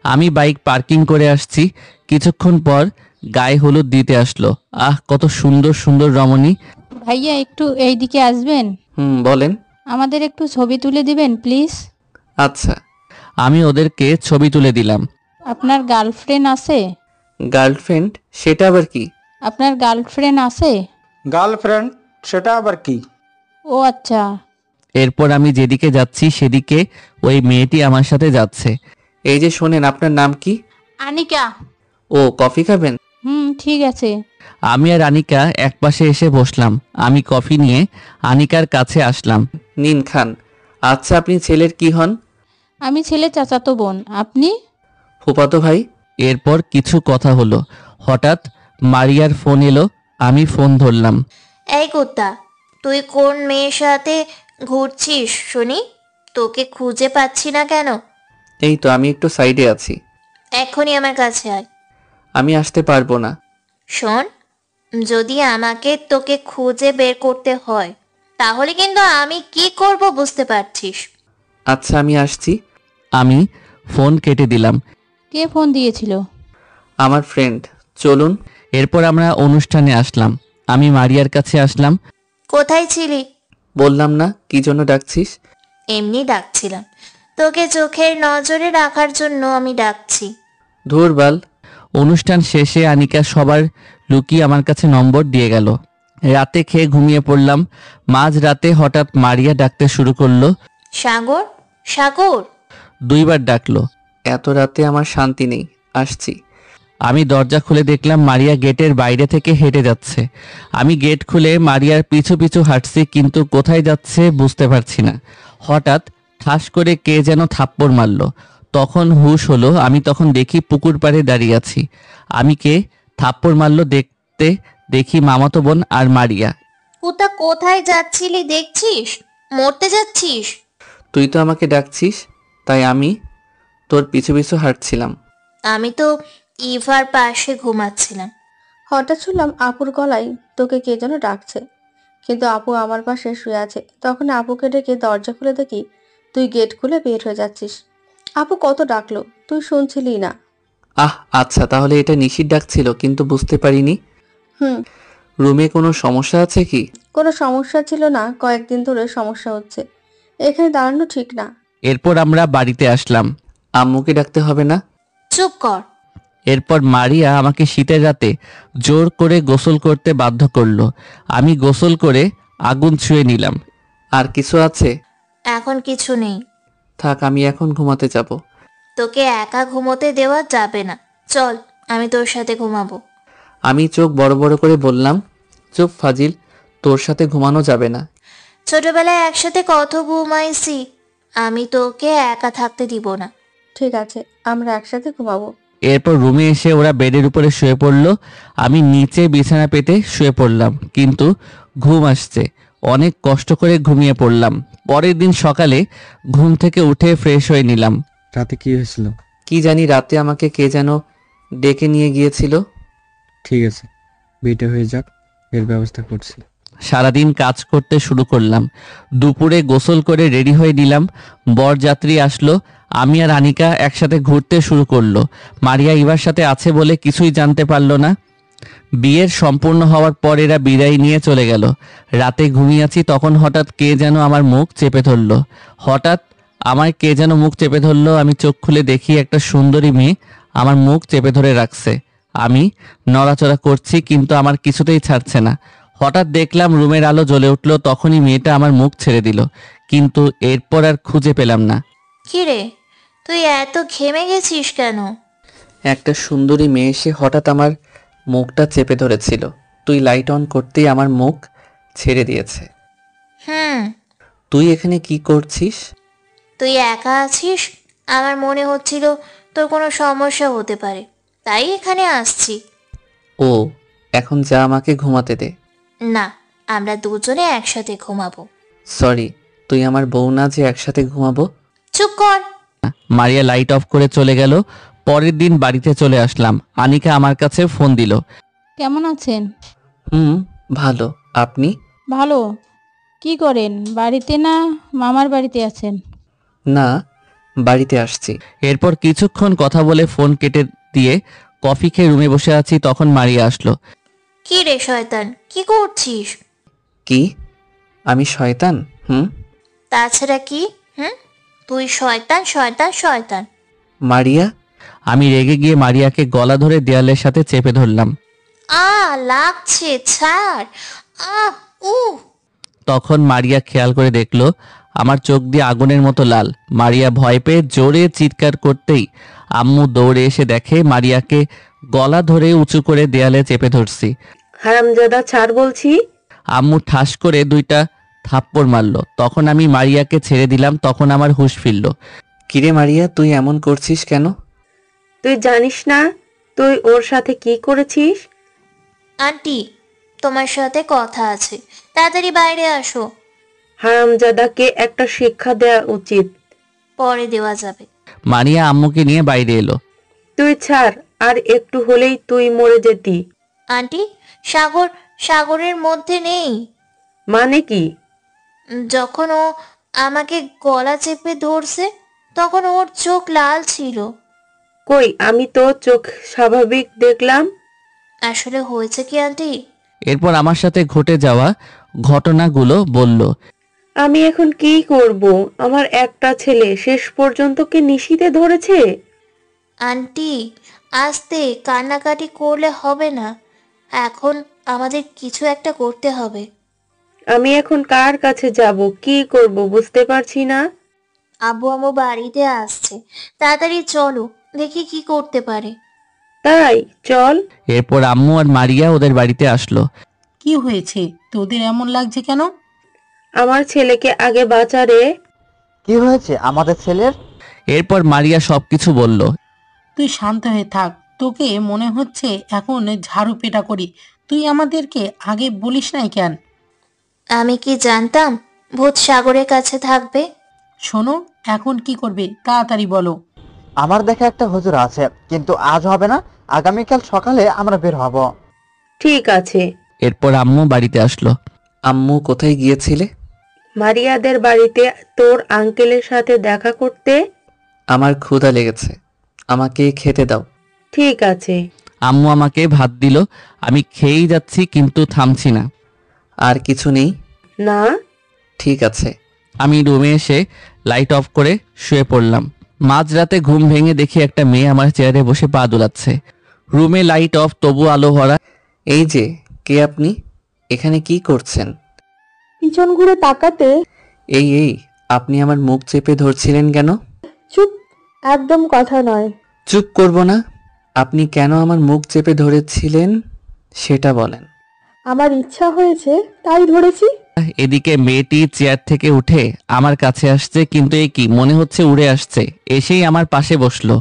আমি বাইক পার্কিং করে আসছি। কিছুক্ষণ পর গায়ে হলুদ দিতে আসলো। আহ, কত সুন্দর সুন্দর রমণী। ভাইয়া একটু এইদিকে আসবেন? বলেন। আমাদের একটু ছবি তুলে দিবেন প্লিজ। আচ্ছা। আমি ওদেরকে ছবি তুলে দিলাম। আপনার গার্লফ্রেন্ড আছে? গার্লফ্রেন্ড? সেটা আবার কি? আপনার গার্লফ্রেন্ড আছে? গার্লফ্রেন্ড? সেটা আবার কি? ও আচ্ছা। এরপর আমি যেদিকে যাচ্ছি সেদিকে ওই মেয়েটি আমার সাথে যাচ্ছে। এই যে শোনেন, আপনার নাম কি? আনিকা। ও, কফি খাবেন? ঠিক আছে। আমি আর আনিকা একপাশে এসে বসলাম। আমি কফি নিয়ে আনিকার কাছে আসলাম। নিন, খান। আচ্ছা, আপনি ছেলের কি হন? আমি ছেলে চাচাতো বোন। আপনি? ফুফাতো ভাই। এরপর কিছু কথা হলো। হঠাৎ মারিয়ার ফোন এলো। আমি ফোন ধরলাম। এই কুত্তা, তুই কোন মেয়ের সাথে ঘুরছিস শুনি? তোকে খুঁজে পাচ্ছি না কেন? এই তো, আমি একটু সাইডে আছি। এখনই আমার কাছে আয়। আমি আসতে পারবো না। শোন, যদি আমাকে তোকে খুঁজে বের করতে হয় তাহলে কিন্তু আমি কি করব বুঝতে পারছিস। আচ্ছা, আমি আসছি। আমি ফোন কেটে দিলাম। কে ফোন দিয়েছিল? আমার ফ্রেন্ড। চলুন। এরপর আমরা অনুষ্ঠানে আসলাম। আমি মারিয়ার কাছে আসলাম। কোথায় ছিলি? বললাম না, কি জন্য ডাকছিস? এমনি ডাকছিলাম, তোকে চোখের নজরে রাখার জন্য আমি ডাকছি। ধুরবাল। অনুষ্ঠান শেষে আনিকা সবার লুকিয়ে আমার কাছে নম্বর দিয়ে গেল। রাতে খেয়ে ঘুমিয়ে পড়লাম। মাঝ রাতে হঠাৎ মারিয়া ডাকতে শুরু করলো। সাগর, সাগর। 2 বার ডাকলো। এত রাতে আমার শান্তি নেই, আসছি। আমি দরজা খুলে দেখলাম মারিয়া গেটের বাইরে থেকে হেঁটে যাচ্ছে। আমি গেট খুলে মারিয়ার পিছু পিছু হাঁটছি, কিন্তু কোথায় যাচ্ছে বুঝতে পারছি না। হঠাৎ ঠাস করে কে যেন থাপ্পড় মারল। তখন হুশ হলো। আমি তখন দেখি পুকুর পাড়ে দাঁড়িয়ে আছি। আমি কে থাপ্পড় মারল দেখতে দেখি মামাতো বোন আর মারিয়া। কুত্তা, কোথায় যাচ্ছিলি দেখছিস? মরতে যাচ্ছিস? তুই তো আমাকে ডাকছিস, তাই আমি তোর পিছু পিছু হাঁটছিলাম। আমি তো ইভার পাশে ঘুমাচ্ছিলাম। হঠাৎ শুনলাম আপুর গলায় তোকে কে যেন ডাকছে, কিন্তু আপু আমার পাশে শুয়ে আছে। তখন আপুকে ডেকে দরজা খুলে দেখি তুই গেট খুলে বের হয়ে যাচ্ছিস। আপু কত ডাকলো, তুই শুনছিলি না। আচ্ছা, তাহলে এটা নিশির ডাকছিল, কিন্তু বুঝতে পারিনি। রুমে কোনো সমস্যা আছে কি? কোনো সমস্যা ছিল না, কয়েকদিন ধরে সমস্যা হচ্ছে, এখানে দাঁড়ানো ঠিক না। এরপর আমরা বাড়িতে আসলাম। আম্মুকে ডাকতে হবে না? চুপ কর। এরপর মারিয়া আমাকে শীতের রাতে জোর করে গোসল করতে বাধ্য করলো। আমি গোসল করে আগুন ছুঁয়ে নিলাম। আর কিছু আছে? এখন কিছু নেই। থাক, আমি এখন ঘুমাতে যাব। তোকে একা ঘুমোতে দেওয়া যাবে না, চল আমি তোর সাথে ঘুমাবো। আমি চোখ বড় বড় করে বললাম, চুপ ফাজিল, তোর সাথে ঘুমানো যাবে না। ছোটবেলায় একসাথে কত ঘুমাইছি, আমি তোকে একা থাকতে দিব না। ঠিক আছে, আমরা একসাথে ঘুমাবো। এরপর রুমে এসে ওরা বেডের উপরে শুয়ে পড়লো। আমি নিচে বিছানা পেতে শুয়ে পড়লাম, কিন্তু ঘুম আসছে। অনেক কষ্ট করে ঘুমিয়ে পড়লাম। পরের দিন সকালে ঘুম থেকে উঠে ফ্রেশ হয়ে নিলাম। রাতে কি হয়েছিল? কি জানি, রাতে আমাকে কে যেন ডেকে নিয়ে গিয়েছিল। ঠিক আছে, বিয়েটা হয়ে যাক, এর ব্যবস্থা করছি। সারাদিন কাজ করতে শুরু করলাম। দুপুরে গোসল করে রেডি হয়ে নিলাম। বরযাত্রী আসলো। আমি আর আনিকা একসাথে ঘুরতে শুরু করলো। মারিয়া ইভার সাথে আছে বলে কিছুই জানতে পারলো না। বিয়ের সম্পূর্ণ হওয়ার পর এরা বিদায় নিয়ে চলে গেল। রাতে ঘুমিয়েছি, তখন হঠাৎ কে যেন আমার মুখ চেপে ধরলো। আমি চোখ খুলে দেখি একটা সুন্দরী মেয়ে আমার মুখ চেপে ধরে রাখছে। আমি নড়াচড়া করছি, কিন্তু আমার কিছুতেই ছাড়ছে না। হঠাৎ দেখলাম রুমের আলো জ্বলে উঠলো। তখনই মেয়েটা আমার মুখ ছেড়ে দিল, কিন্তু এরপর আর খুঁজে পেলাম না। কিরে, তুই এত ঘেমে গেছিস কেন? একটা সুন্দরী মেয়ে এসে হঠাৎ আমার মুখটা চেপে ধরেছিল। তুই লাইট অন করতেই আমার মুখ ছেড়ে দিয়েছে। তুই এখানে কি করছিস? তুই একা আছিস, আমার মনে হচ্ছিল তোর কোনো সমস্যা হতে পারে, তাই এখানে আসছি। ও, এখন যা, আমাকে ঘুমাতে দে। না, আমরা দুজনে একসাথে ঘুমাবো। সরি, তুই আমার বউ না যে একসাথে ঘুমাবো? চুপ কর। মারিয়া লাইট অফ করে চলে গেল। পরের দিন বাড়িতে চলে আসলাম। আনিকা আমার কাছে ফোন দিল। কেমন আছেন? ভালো। আপনি? ভালো। কি করেন, বাড়িতে না মামার বাড়িতে আছেন? না, বাড়িতে আসছি। এরপর কিছুক্ষণ কথা বলে ফোন কেটে দিয়ে কফি খেয়ে রুমে বসে আছি, তখন মারিয়া আসলো। কি রে শয়তান, কি করছিস? কি? আমি শয়তান? তাছাড়া কি? তুই শয়তান শয়তান শয়তান। মারিয়া? আমি রেগে গিয়ে মারিয়াকে গলা ধরে দেয়ালের সাথে চেপে ধরলাম। লাগছে, ছাড়। তখন মারিয়া খেয়াল করে দেখলো আমার চোখ দিয়ে আগুনের মতো লাল। মারিয়া ভয় পেয়ে জোরে চিৎকার করতেই আম্মু দৌড়ে এসে দেখে মারিয়াকে গলা ধরে উঁচু করে দেয়ালে চেপে ধরছি। হারামজাদা, ছাড় বলছি। আম্মু ঠাস করে 2টা থাপ্পড় মারলো। তখন আমি মারিয়াকে ছেড়ে দিলাম। তখন আমার হুঁশ ফিরল। কিরে মারিয়া, তুই এমন করছিস কেন? তুই জানিস না তুই ওর সাথে কি করেছিস? আন্টি, তোমার সাথে কথা আছে, তাড়াতাড়ি বাইরে আসো। হারামজাদাকে একটা শিক্ষা দেওয়া উচিত। পরে দেওয়া যাবে। মারিয়া আম্মুকে নিয়ে বাইরে এলো। তুই ছাড়, আর একটু হলেই তুই মরে যেতি। আন্টি, সাগরের মধ্যে নেই। মানে কি? যখন ও আমাকে গলা চেপে ধরছে তখন ওর চোখ লাল ছিল। কই, আমি তো চোখ স্বাভাবিক দেখলাম। আসলে হয়েছে কি আন্টি? এরপর আমার সাথে ঘটে যাওয়া ঘটনাগুলো বলল। আমি এখন কি করব? আমার একটা ছেলে শেষ পর্যন্ত কি নিশিতে ধরেছে। আন্টি, আস্তে, কান্নাকাটি করলে হবে না। এখন আমাদের কিছু একটা করতে হবে। আমি এখন কার কাছে যাব, কি করব বুঝতে পারছি না। আম্মু বাড়িতে আসছে, তাড়াতাড়ি চলো, দেখি কি করতে পারে। তাই চল। এরপর আম্মু আর মারিয়া ওদের বাড়িতে আসলো। কি হয়েছে তোদের, এমন লাগছে কেন? আমার ছেলেকে আগে বাঁচা রে। কি হয়েছে আমাদের ছেলের? এরপর মারিয়া সবকিছু বলল। তুই শান্ত হয়ে থাক, তোকে মনে হচ্ছে এখন ঝাড়ু পেটা করি। তুই আমাদেরকে আগে বলিস নাই কেন? আমি কি জানতাম ভূত সাগরের কাছে থাকবে? শোনো, এখন কি করবে তাড়াতাড়ি বলো। আমার দেখা একটা হুজুর আছে, কিন্তু আজ হবে না, আগামীকাল সকালে আমরা বের হব। ঠিক আছে। এরপর আম্মু বাড়িতে আসলো। আম্মু, কোথায় গিয়েছিলে? মারিয়াদের বাড়িতে তোর আঙ্কেলের সাথে দেখা করতে। আমার ক্ষুধা লেগেছে, আমাকে খেতে দাও। ঠিক আছে। আম্মু আমাকে ভাত দিল। আমি খেয়েই যাচ্ছি, কিন্তু থামছি না। আর কিছু নেই? না। ঠিক আছে। আমি রুমে এসে লাইট অফ করে শুয়ে পড়লাম। মাঝরাতে ঘুম ভেঙে দেখি একটা মেয়ে আমার চেয়ারে বসে পা দুলাচ্ছে। রুমে লাইট অফ, তবু আলো ভরা। এই যে, কে আপনি? এখানে কি করছেন? পিছন ঘুরে তাকাতে। এই আপনি আমার মুখ চেপে ধরছিলেন কেন? চুপ, একদম কথা নয়। চুপ করব না। আপনি কেন আমার মুখ চেপে ধরেছিলেন সেটা বলেন। আমার ইচ্ছা হয়েছে তাই ধরেছি। এদিকে মেয়েটি চেয়ার থেকে উঠে আমার কাছে আসছে, কিন্তু এ কি, মনে হচ্ছে উড়ে আসছে। এসেই আমার পাশে বসলো।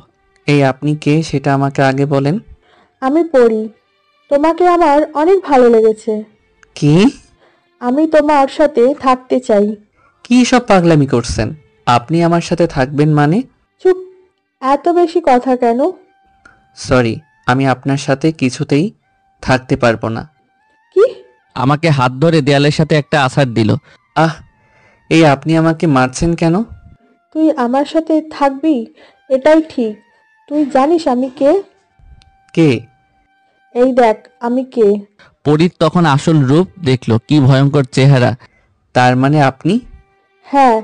এই আপনি কে সেটা আমাকে আগে বলেন। আমি পড়ি, তোমাকে আমার অনেক ভালো লেগেছে। কি? আমি তোমার সাথে থাকতে চাই। কি সব পাগলামি করছেন? আপনি আমার সাথে থাকবেন মানে? চুপ, এত বেশি কথা কেন? সরি, আমি আপনার সাথে কিছুতেই থাকতে পারবো না। কি? আমাকে হাত ধরে দেয়ালের সাথে একটা আছাড় দিল। এই আপনি আমাকে মারছেন কেন? তুই আমার সাথে থাকবি, এটাই ঠিক। তুই জানিস আমি কে? কে? এই দেখ আমি কে। পরীর তখন আসল রূপ দেখলো, কি ভয়ঙ্কর চেহারা। তার মানে আপনি? হ্যাঁ,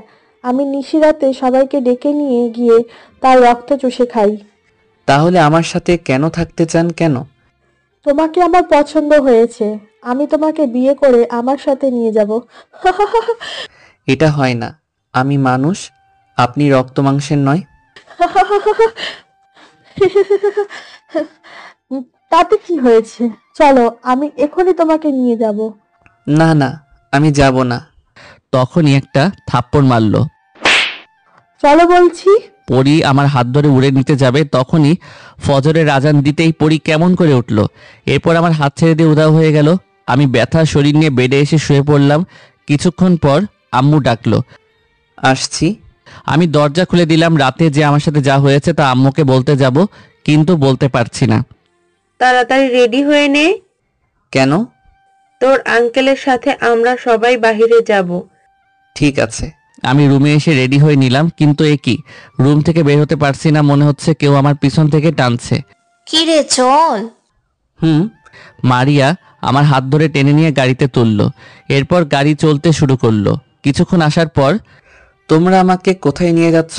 আমি নিশিরাতে সবাইকে ডেকে নিয়ে গিয়ে তার রক্ত চুষে খাই। তাহলে আমার সাথে কেন থাকতে চান? কেন? তোমাকে আমার পছন্দ হয়েছে, আমি তোমাকে বিয়ে করে আমার সাথে নিয়ে যাব। এটা হয় না, আমি মানুষ, আপনি রক্ত মাংসের নয়। তাতে কি হয়েছে, চলো আমি এখনই তোমাকে নিয়ে যাব। না না, আমি যাব না। তখনই একটা থাপ্পড় মারলো। চলো বলছি। পরী আমার হাত ধরে উড়ে নিতে যাবে, তখনই ফজরের আজান দিতেই পরী কেমন করে উঠল। এরপর আমার হাত ছেড়ে দিয়ে উধাও হয়ে গেল। আমি ব্যথা শরীর নিয়ে বেডে এসে শুয়ে পড়লাম। কিছুক্ষণ পর আম্মু ডাকলো। আসছি। আমি দরজা খুলে দিলাম। রাতে যে আমার সাথে যা হয়েছে তা আম্মুকে বলতে যাব, কিন্তু বলতে পারছি না। তাড়াতাড়ি রেডি হয়ে নে। কেন? তোর আঙ্কেলের সাথে আমরা সবাই বাইরে যাব। ঠিক আছে। আমি রুমে এসে রেডি হয়ে নিলাম, কিন্তু এ কি, রুম থেকে বের হতে পারছি না। মনে হচ্ছে কেউ আমার পিছন থেকে টানছে। কি রে চল। মারিয়া আমার হাত ধরে টেনে নিয়ে গাড়িতে তুললো। এরপর গাড়ি চলতে শুরু করলো। কিছুক্ষণ আসার পর, তোমরা আমাকে কোথায় নিয়ে যাচ্ছ?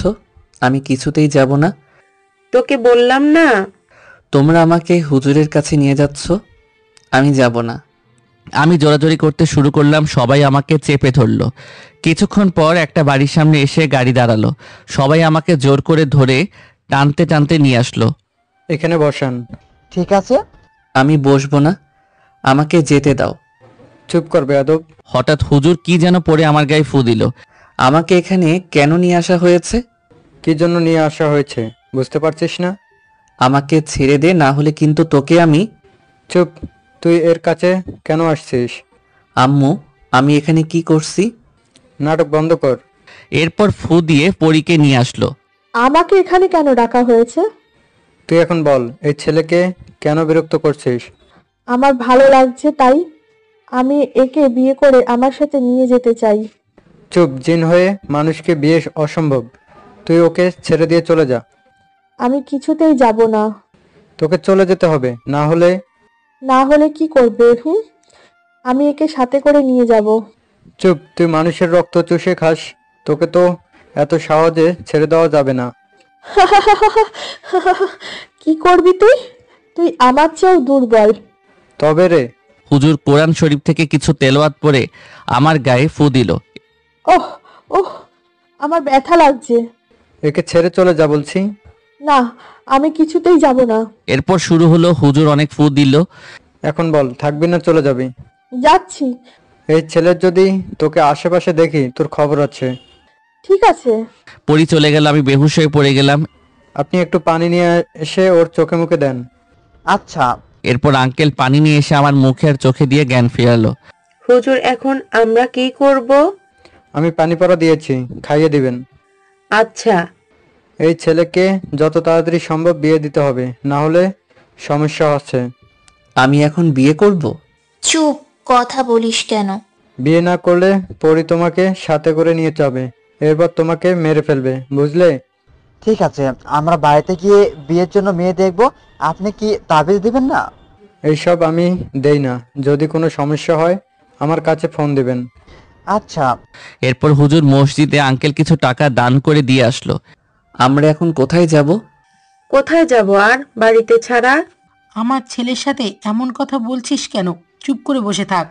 আমি কিছুতেই যাব না। তোকে বললাম না। তোমরা আমাকে হুজুরের কাছে নিয়ে যাচ্ছ, আমি যাব না। আমি জোরাজোরি করতে শুরু করলাম। সবাই আমাকে চেপে ধরলো। কিছুক্ষণ পর একটা বাড়ির সামনে এসে গাড়ি দাঁড়ালো। সবাই আমাকে জোর করে ধরে টানতে টানতে নিয়ে আসলো। এখানে বসান। ঠিক আছে। আমি বসবো না, আমাকে যেতে দাও। চুপ কর বেয়াদব। হঠাৎ হুজুর কি যেন পড়ে আমার গায়ে ফু দিল। আমাকে এখানে কেন নিয়ে আসা হয়েছে? কি জন্য নিয়ে আসা হয়েছে বুঝতে পারছিস না? আমাকে ছেড়ে দে, না হলে কিন্তু তোকে আমি। চুপ, তুই এর কাছে কেন আসছিস? আম্মু, আমি এখানে কি করছি? নাটক বন্ধ কর। এরপর ফু দিয়ে পরীকে নিয়ে আসলো। আমাকে এখানে কেন ডাকা হয়েছে? তুই এখন বল, এই ছেলেকে কেন বিরক্ত করছিস? আমার ভালো লাগছে তাই। আমি একে বিয়ে করে আমার সাথে নিয়ে যেতে চাই। চুপ, জিন হয়ে মানুষকে বিয়ে অসম্ভব। তুই ওকে ছেড়ে দিয়ে চলে যা। আমি কিছুতেই যাব না। তোকে চলে যেতে হবে, না হলে কি করবে? আমি একে সাথে করে নিয়ে যাব। চুপ, তুই মানুষের রক্ত চুষে খাস, তোকে তো এত সহজে ছেড়ে দেওয়া যাবে না। কি করবি তুই? তুই আমার চেয়েও দুর্বল। তবে রে। হুজুর কোরআন শরীফ থেকে কিছু তেলাওয়াত পড়ে আমার গায়ে ফু দিল। ওহ ওহ, আমার ব্যথা লাগছে। একে ছেড়ে চলে যা বলছি। না, আমি কিছুতেই যাব না। এরপর শুরু হলো। হুজুর অনেক ফু দিল। এখন বল, থাকবি না চলে যাবি? যাচ্ছি। এই ছেলের যদি তোকে আশেপাশে দেখি, তোর খবর আছে। ঠিক আছে। পরি চলে গেল। আমি বেহুশ হয়ে পড়ে গেলাম। আপনি একটু পানি নিয়ে এসে ওর চোখে মুখে দেন। আচ্ছা। এরপর আঙ্কেল পানি নিয়ে এসে আমার মুখে আর চোখে দিয়ে জ্ঞান ফেরালো। হুজুর, এখন আমরা কি করব? আমি পানি পড়া দিয়েছি, খাইয়ে দিবেন। আচ্ছা। এই ছেলেকে যত তাড়াতাড়ি সম্ভব বিয়ে দিতে হবে, না হলে সমস্যা আছে। আমি এখন বিয়ে করব? চুপ, কথা বলিস কেন? বিয়ে না করলে পরি তোমাকে সাথে করে নিয়ে যাবে, এরপর তোমাকে মেরে ফেলবে, বুঝলে? ঠিক আছে, আমরা বাড়িতে গিয়ে বিয়ের জন্য মেয়ে দেখব। আপনি কি তাবিজ দিবেন না? এইসব আমি দেই না। যদি কোনো সমস্যা হয় আমার কাছে ফোন দিবেন। আচ্ছা। এরপর হুজুর মসজিদে আঙ্কেল কিছু টাকা দান করে দিয়ে আসলো। আমরা এখন কোথায় যাব? কোথায় যাব আর বাড়িতে ছাড়া? আমার ছেলের সাথে এমন কথা বলছিস কেন? চুপ করে বসে থাক।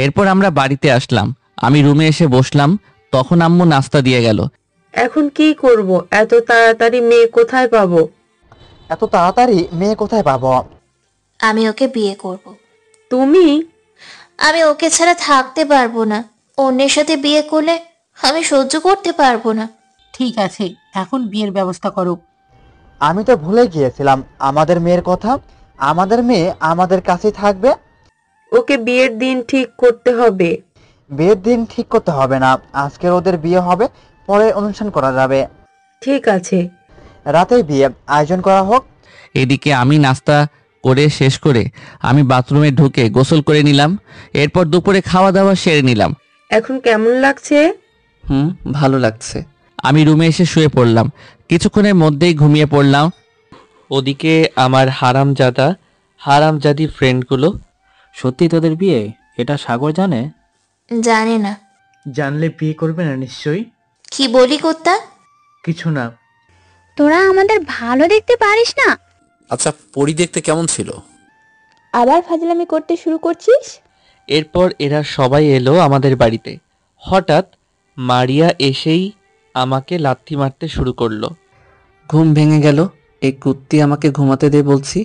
এরপর আমরা বাড়িতে আসলাম। আমি রুমে এসে বসলাম। তখন আম্মু নাস্তা দিয়ে গেল। এখন কি করব? এত তাড়াতাড়ি মেয়ে কোথায় পাবো? এত তাড়াতাড়ি মেয়ে কোথায় পাবো? আমি ওকে বিয়ে করব। তুমি? আমি ওকে ছাড়া থাকতে পারবো না। অন্যের সাথে বিয়ে করলে আমি সহ্য করতে পারবো না। ঠিক আছে, এখন বিয়ের ব্যবস্থা করো। আমি তো ভুলে গিয়েছিলাম আমাদের মেয়ের কথা। আমাদের মেয়ে আমাদের কাছেই থাকবে। ওকে বিয়ের দিন ঠিক করতে হবে। বিয়ের দিন ঠিক করতে হবে না, আজকের ওদের বিয়ে হবে, পরে অনুষ্ঠান করা যাবে। ঠিক আছে, রাতেই বিয়ে আয়োজন করা হোক। এদিকে আমি নাস্তা করে শেষ করে আমি বাথরুমে ঢুকে গোসল করে নিলাম। এরপর দুপুরে খাওয়া দাওয়া সেরে নিলাম। এখন কেমন লাগছে? ভালো লাগছে। আমি রুমে এসে শুয়ে পড়লাম। কিছুক্ষণের মধ্যেই ঘুমিয়ে পড়লাম। ওদিকে আমার হারামজাদি ফ্রেন্ডগুলো। সত্যি তোদের বিয়ে? এটা সাগর জানে? জানে না। জানলে বিয়ে করবে না নিশ্চয়ই। কি বলি কুত্তা? কিছু না। তোরা আমাদের ভালো দেখতে পারিস না? আচ্ছা, পরি দেখতে কেমন ছিল? আবার ফাজলামি করতে শুরু করছিস? এরপর এরা সবাই এলো আমাদের বাড়িতে। হঠাৎ মারিয়া এসেই আমাকে লাথি মারতে শুরু করলো। ঘুম ভেঙে গেল। এই কুত্তি আমাকে ঘুমাতে দে বলছি।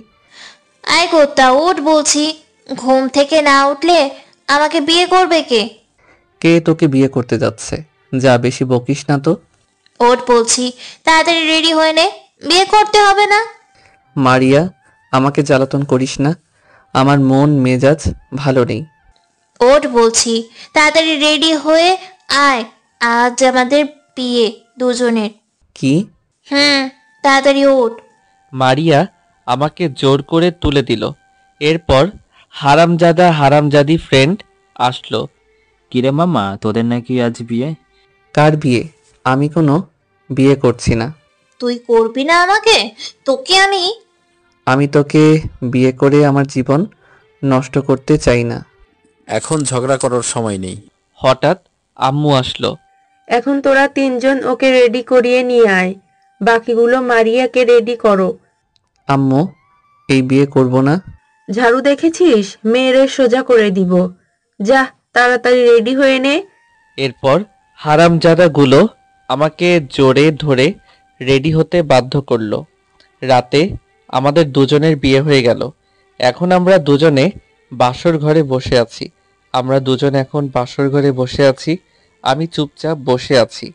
আয় কুত্তা, উঠ বলছি। ঘুম থেকে না উঠলে আমাকে বিয়ে করবে কে? কে তোকে বিয়ে করতে যাচ্ছে? যা, বেশি বকিস না তো। ওঠ বলছি, তাড়াতাড়ি রেডি হয়ে নে, বিয়ে করতে হবে না। মারিয়া, আমাকে জ্বালাতন করিস না, আমার মন মেজাজ ভালো নেই। ওঠ বলছি, তাড়াতাড়ি রেডি হয়ে আয়, আজ আমাদের বিয়ে দুজনের। কি? তাড়াতাড়ি ওঠ। মারিয়া আমাকে জোর করে তুলে দিল। এরপর হারামজাদি ফ্রেন্ড আসলো। কিরে মামা, তোদের নাকি আজ বিয়ে? কার বিয়ে? আমি কোনো বিয়ে করছি না। তুই করবি না আমাকে? তোকে আমি। আমি তোকে বিয়ে করে আমার জীবন নষ্ট করতে চাই না। এখন ঝগড়া করার সময় নেই। হঠাৎ আম্মু আসলো। এখন তোরা তিনজন ওকে রেডি করিয়ে নিয়ে আয়, বাকিগুলো মারিয়াকে রেডি করো। আম্মু, এই বিয়ে করব না। ঝাড়ু দেখেছিস? মেয়েরে সোজা করে দিব। যা তাড়াতাড়ি রেডি হয়ে নে। এরপর হারামজাদাগুলো আমাকে জোরে ধরে রেডি হতে বাধ্য করলো। রাতে আমাদের দুজনের বিয়ে হয়ে গেল। এখন আমরা দুজনে বাসর ঘরে বসে আছি। আমি চুপচাপ বসে আছি।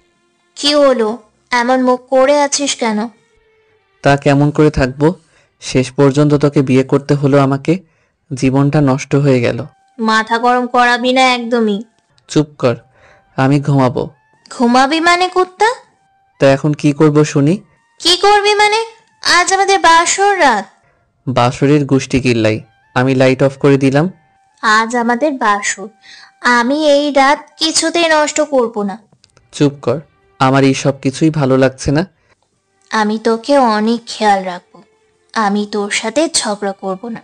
কি হলো, এমন মুখ করে আছিস কেন? তা কেমন করে থাকবো? শেষ পর্যন্ত তোকে বিয়ে করতে হলো আমাকে। জীবনটা নষ্ট হয়ে গেল। মাথা গরম করাবি না একদমই। চুপ কর, আমি ঘুমাবো। ঘুমাবি মানে কুত্তা? তা এখন কি করব শুনি? কি করবি মানে? আজ আমাদের বাসর রাত। বাসরের গুষ্টি কিল্লাই, আমি লাইট অফ করে দিলাম। আজ আমাদের বাসর, আমি এই রাত কিছুতেই নষ্ট করব না। চুপ কর, আমার এই সব কিছুই ভালো লাগছে না। আমি তোকে অনেক খেয়াল রাখবো, আমি তোর সাথে ঝগড়া করব না।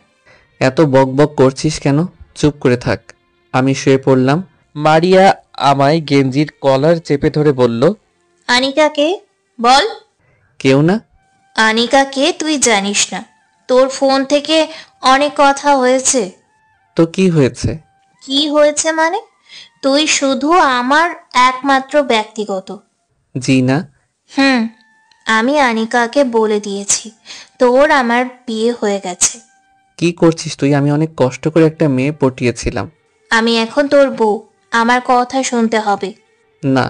এত বক বক করছিস কেন? চুপ করে থাক। আমি শুয়ে পড়লাম। মারিয়া আমায় গেঞ্জির কলার চেপে ধরে বলল, আনিকাকে বল। কেউ না। আনিকাকে তুই জানিস না, তোর ফোন থেকে অনেক কথা হয়েছে। তো কি হয়েছে? কি হয়েছে মানে? তুই শুধু আমার একমাত্র ব্যক্তিগত। জি না। আমি আনিকাকে বলে দিয়েছি তোর আমার বিয়ে হয়ে গেছে। কি করছিস তুই? আমি অনেক কষ্ট করে একটা মেয়ে পটিয়েছিলাম। আমি এখন তোর বউ, আমার কথা শুনতে হবে। না।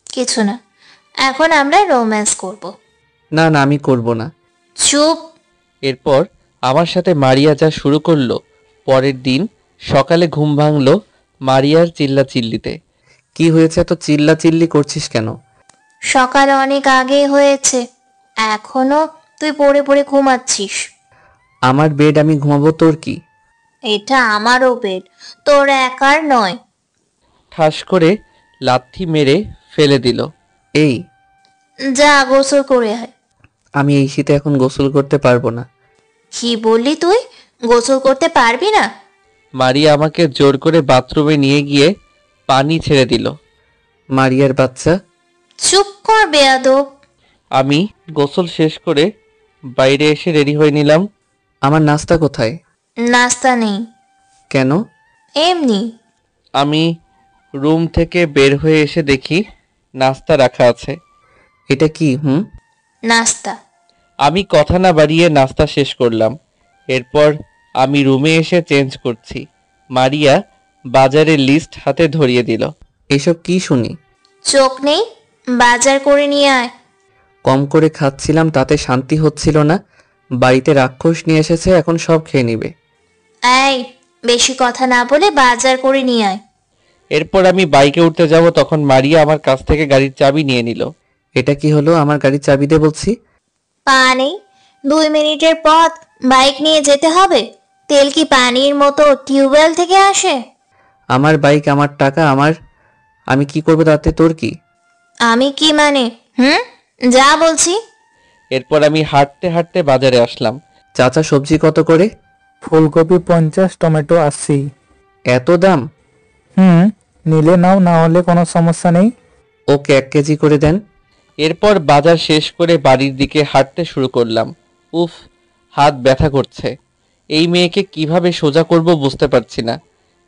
কিছু না, এখন আমরা রোম্যান্স করব। না না, আমি করব না। চুপ। এরপর আমার সাথে মারিয়া যা শুরু করলো, পরের দিন সকালে ঘুম ভাঙলো মারিয়ার চিল্লাচিল্লিতে। কি হয়েছে, এত চিল্লাচিল্লি করছিস কেন? সকাল অনেক আগে হয়েছে, এখনো তুই পড়ে পড়ে ঘুমাচ্ছিস। আমার বেড, আমি ঘুমাবো, তোর কি? এটা আমারও বেড, তোর একার নয়। ঠাস করে লাথি মেরে ফেলে দিল। এই যা গোসল করে আয়। আমি এই শীতে এখন গোসল করতে পারবো না। কি বললি তুই? গোসল করতে পারবি না? মারিয়া আমাকে জোর করে বাথরুমে নিয়ে গিয়ে পানি ছেড়ে দিল। মারিয়ার বাচ্চা। চুপ কর বেয়াদব। আমি গোসল শেষ করে বাইরে এসে রেডি হয়ে নিলাম। আমার নাস্তা কোথায়? নাস্তা নেই। কেন? এমনি। আমি রুম থেকে বের হয়ে এসে দেখি নাস্তা রাখা আছে। এটা কি? নাস্তা। আমি কথা না বাড়িয়ে নাস্তা শেষ করলাম। এরপর আমি রুমে এসে চেঞ্জ করছি। মারিয়া বাজারের লিস্ট হাতে ধরিয়ে দিল। এসব কি শুনি? চোখ নেই, বাজার করে নিয়ে আয়। কম করে খাচ্ছিলাম, তাতে শান্তি হচ্ছিল না। বাড়িতে রাক্ষস নিয়ে এসেছে, এখন সব খেয়ে নিবে। এই, বেশি কথা না বলে বাজার করে নিয়ে আয়। এরপর আমি বাইকে উঠতে যাব, তখন মারিয়া আমার কাছ থেকে গাড়ির চাবি নিয়ে নিল। এটা কি হলো? আমার গাড়ির চাবি দে বলছি। পা নেই, 2 মিনিটের পথ বাইক নিয়ে যেতে হবে? তেল কি পানির মতো টিউবওয়েল থেকে আসে? আমার বাইক, আমার টাকা, আমি কি করবো তাতে তোর কি? আমি কি মানে? যা বলছি। এরপর আমি হাঁটতে হাঁটতে বাজারে আসলাম। চাচা, সবজি কত করে? ফুলকপি 50, টমেটো 80। এত দাম? নিলে নাও, না হলে কোনো সমস্যা নেই। ওকে 1 কেজি করে দেন। এরপর বাজার শেষ করে বাড়ির দিকে হাঁটতে শুরু করলাম। উফ, হাত ব্যথা করছে। এই মেয়েকে কিভাবে সোজা করব বুঝতে পারছি না।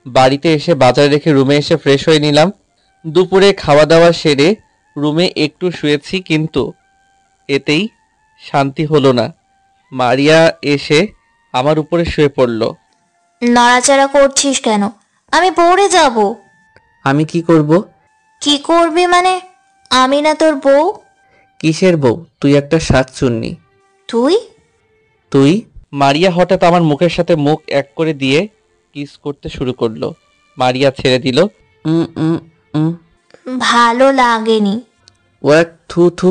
বাড়িতে এসে বাজার রেখে রুমে এসে ফ্রেশ হয়ে নিলাম। দুপুরে খাওয়া দাওয়া সেরে রুমে একটু শুয়েছি, কিন্তু এতেই শান্তি হলো না। মারিয়া এসে আমার উপরে শুয়ে পড়ল। নড়াচড়া করছিস কেন? আমি পড়ে যাব। আমি কি করব? কি করবি মানে? আমি না তোর বউ? কিসের বউ? তুই একটা শাকচুন্নি। তুই? মারিয়া হঠাৎ আমার মুখের সাথে মুখ এক করে দিয়ে কিস করতে শুরু করলো। মারিয়া ছেড়ে দিল। ভালো লাগেনি। ওয়াক, থু থু,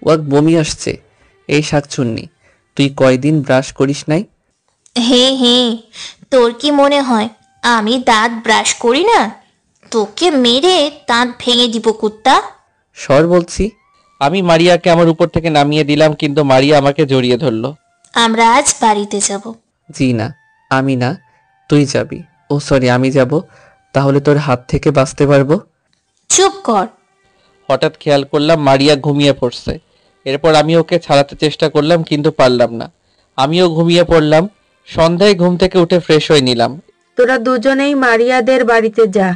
ওয়াক, বমি আসছে। এই শাকচুন্নি, তুই কয়দিন ব্রাশ করিস নাই? হে, তোর কি মনে হয় আমি দাঁত ব্রাশ করি না? তোকে মেরে দাঁত ভেঙে দিব কুত্তা। সর বলছি। আমি মারিয়াকে আমার উপর থেকে নামিয়ে দিলাম, কিন্তু মারিয়া আমাকে জড়িয়ে ধরলো। আমরা আজ বাড়িতে যাব। জি না, আমি না, তুই যাবি। ও সরি, আমি যাব। তাহলে তোর হাত থেকে বাঁচতে পারবো। চুপ কর। হঠাৎ খেয়াল করলাম মারিয়া ঘুমিয়ে পড়ছে। এরপর আমি ওকে ছাড়াতে চেষ্টা করলাম, কিন্তু পারলাম না। আমিও ঘুমিয়ে পড়লাম। সন্ধ্যায় ঘুম থেকে উঠে ফ্রেশ হয়ে নিলাম। তোরা দুজনেই মারিয়াদের বাড়িতে যা।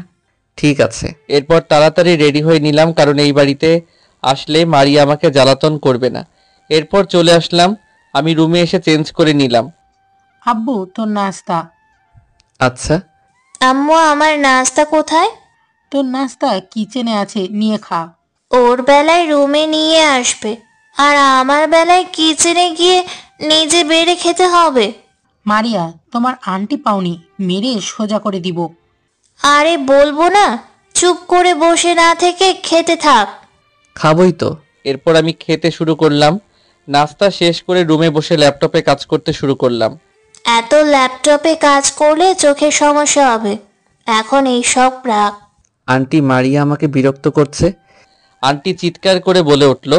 ঠিক আছে। এরপর তাড়াতাড়ি রেডি হয়ে নিলাম, কারণ এই বাড়িতে আসলে মারিয়া আমাকে জ্বালাতন করবে না। এরপর চলে আসলাম। আমি রুমে এসে চেঞ্জ করে নিলাম। আব্বু তোর নাস্তা। আচ্ছা। আম্মু আমার নাস্তা কোথায়? তোর নাস্তা কিচেনে আছে, নিয়ে খা। ওর বেলায় রুমে নিয়ে আসবে, আর আমার বেলায় কিচেনে গিয়ে নিজে বেড়ে খেতে হবে। মারিয়া, তোমার আন্টি পাওনি, মেরে সোজা করে দিব। আরে বলবো না, চুপ করে বসে না থেকে খেতে থাক। খাবই তো। এরপর আমি খেতে শুরু করলাম। নাস্তা শেষ করে রুমে বসে ল্যাপটপে কাজ করতে শুরু করলাম। এত ল্যাপটপে কাজ করলে চোখের সমস্যা হবে, এখন এই সব রাখ। আন্টি, মারিয়া আমাকে বিরক্ত করছে। আন্টি চিৎকার করে বলে উঠল,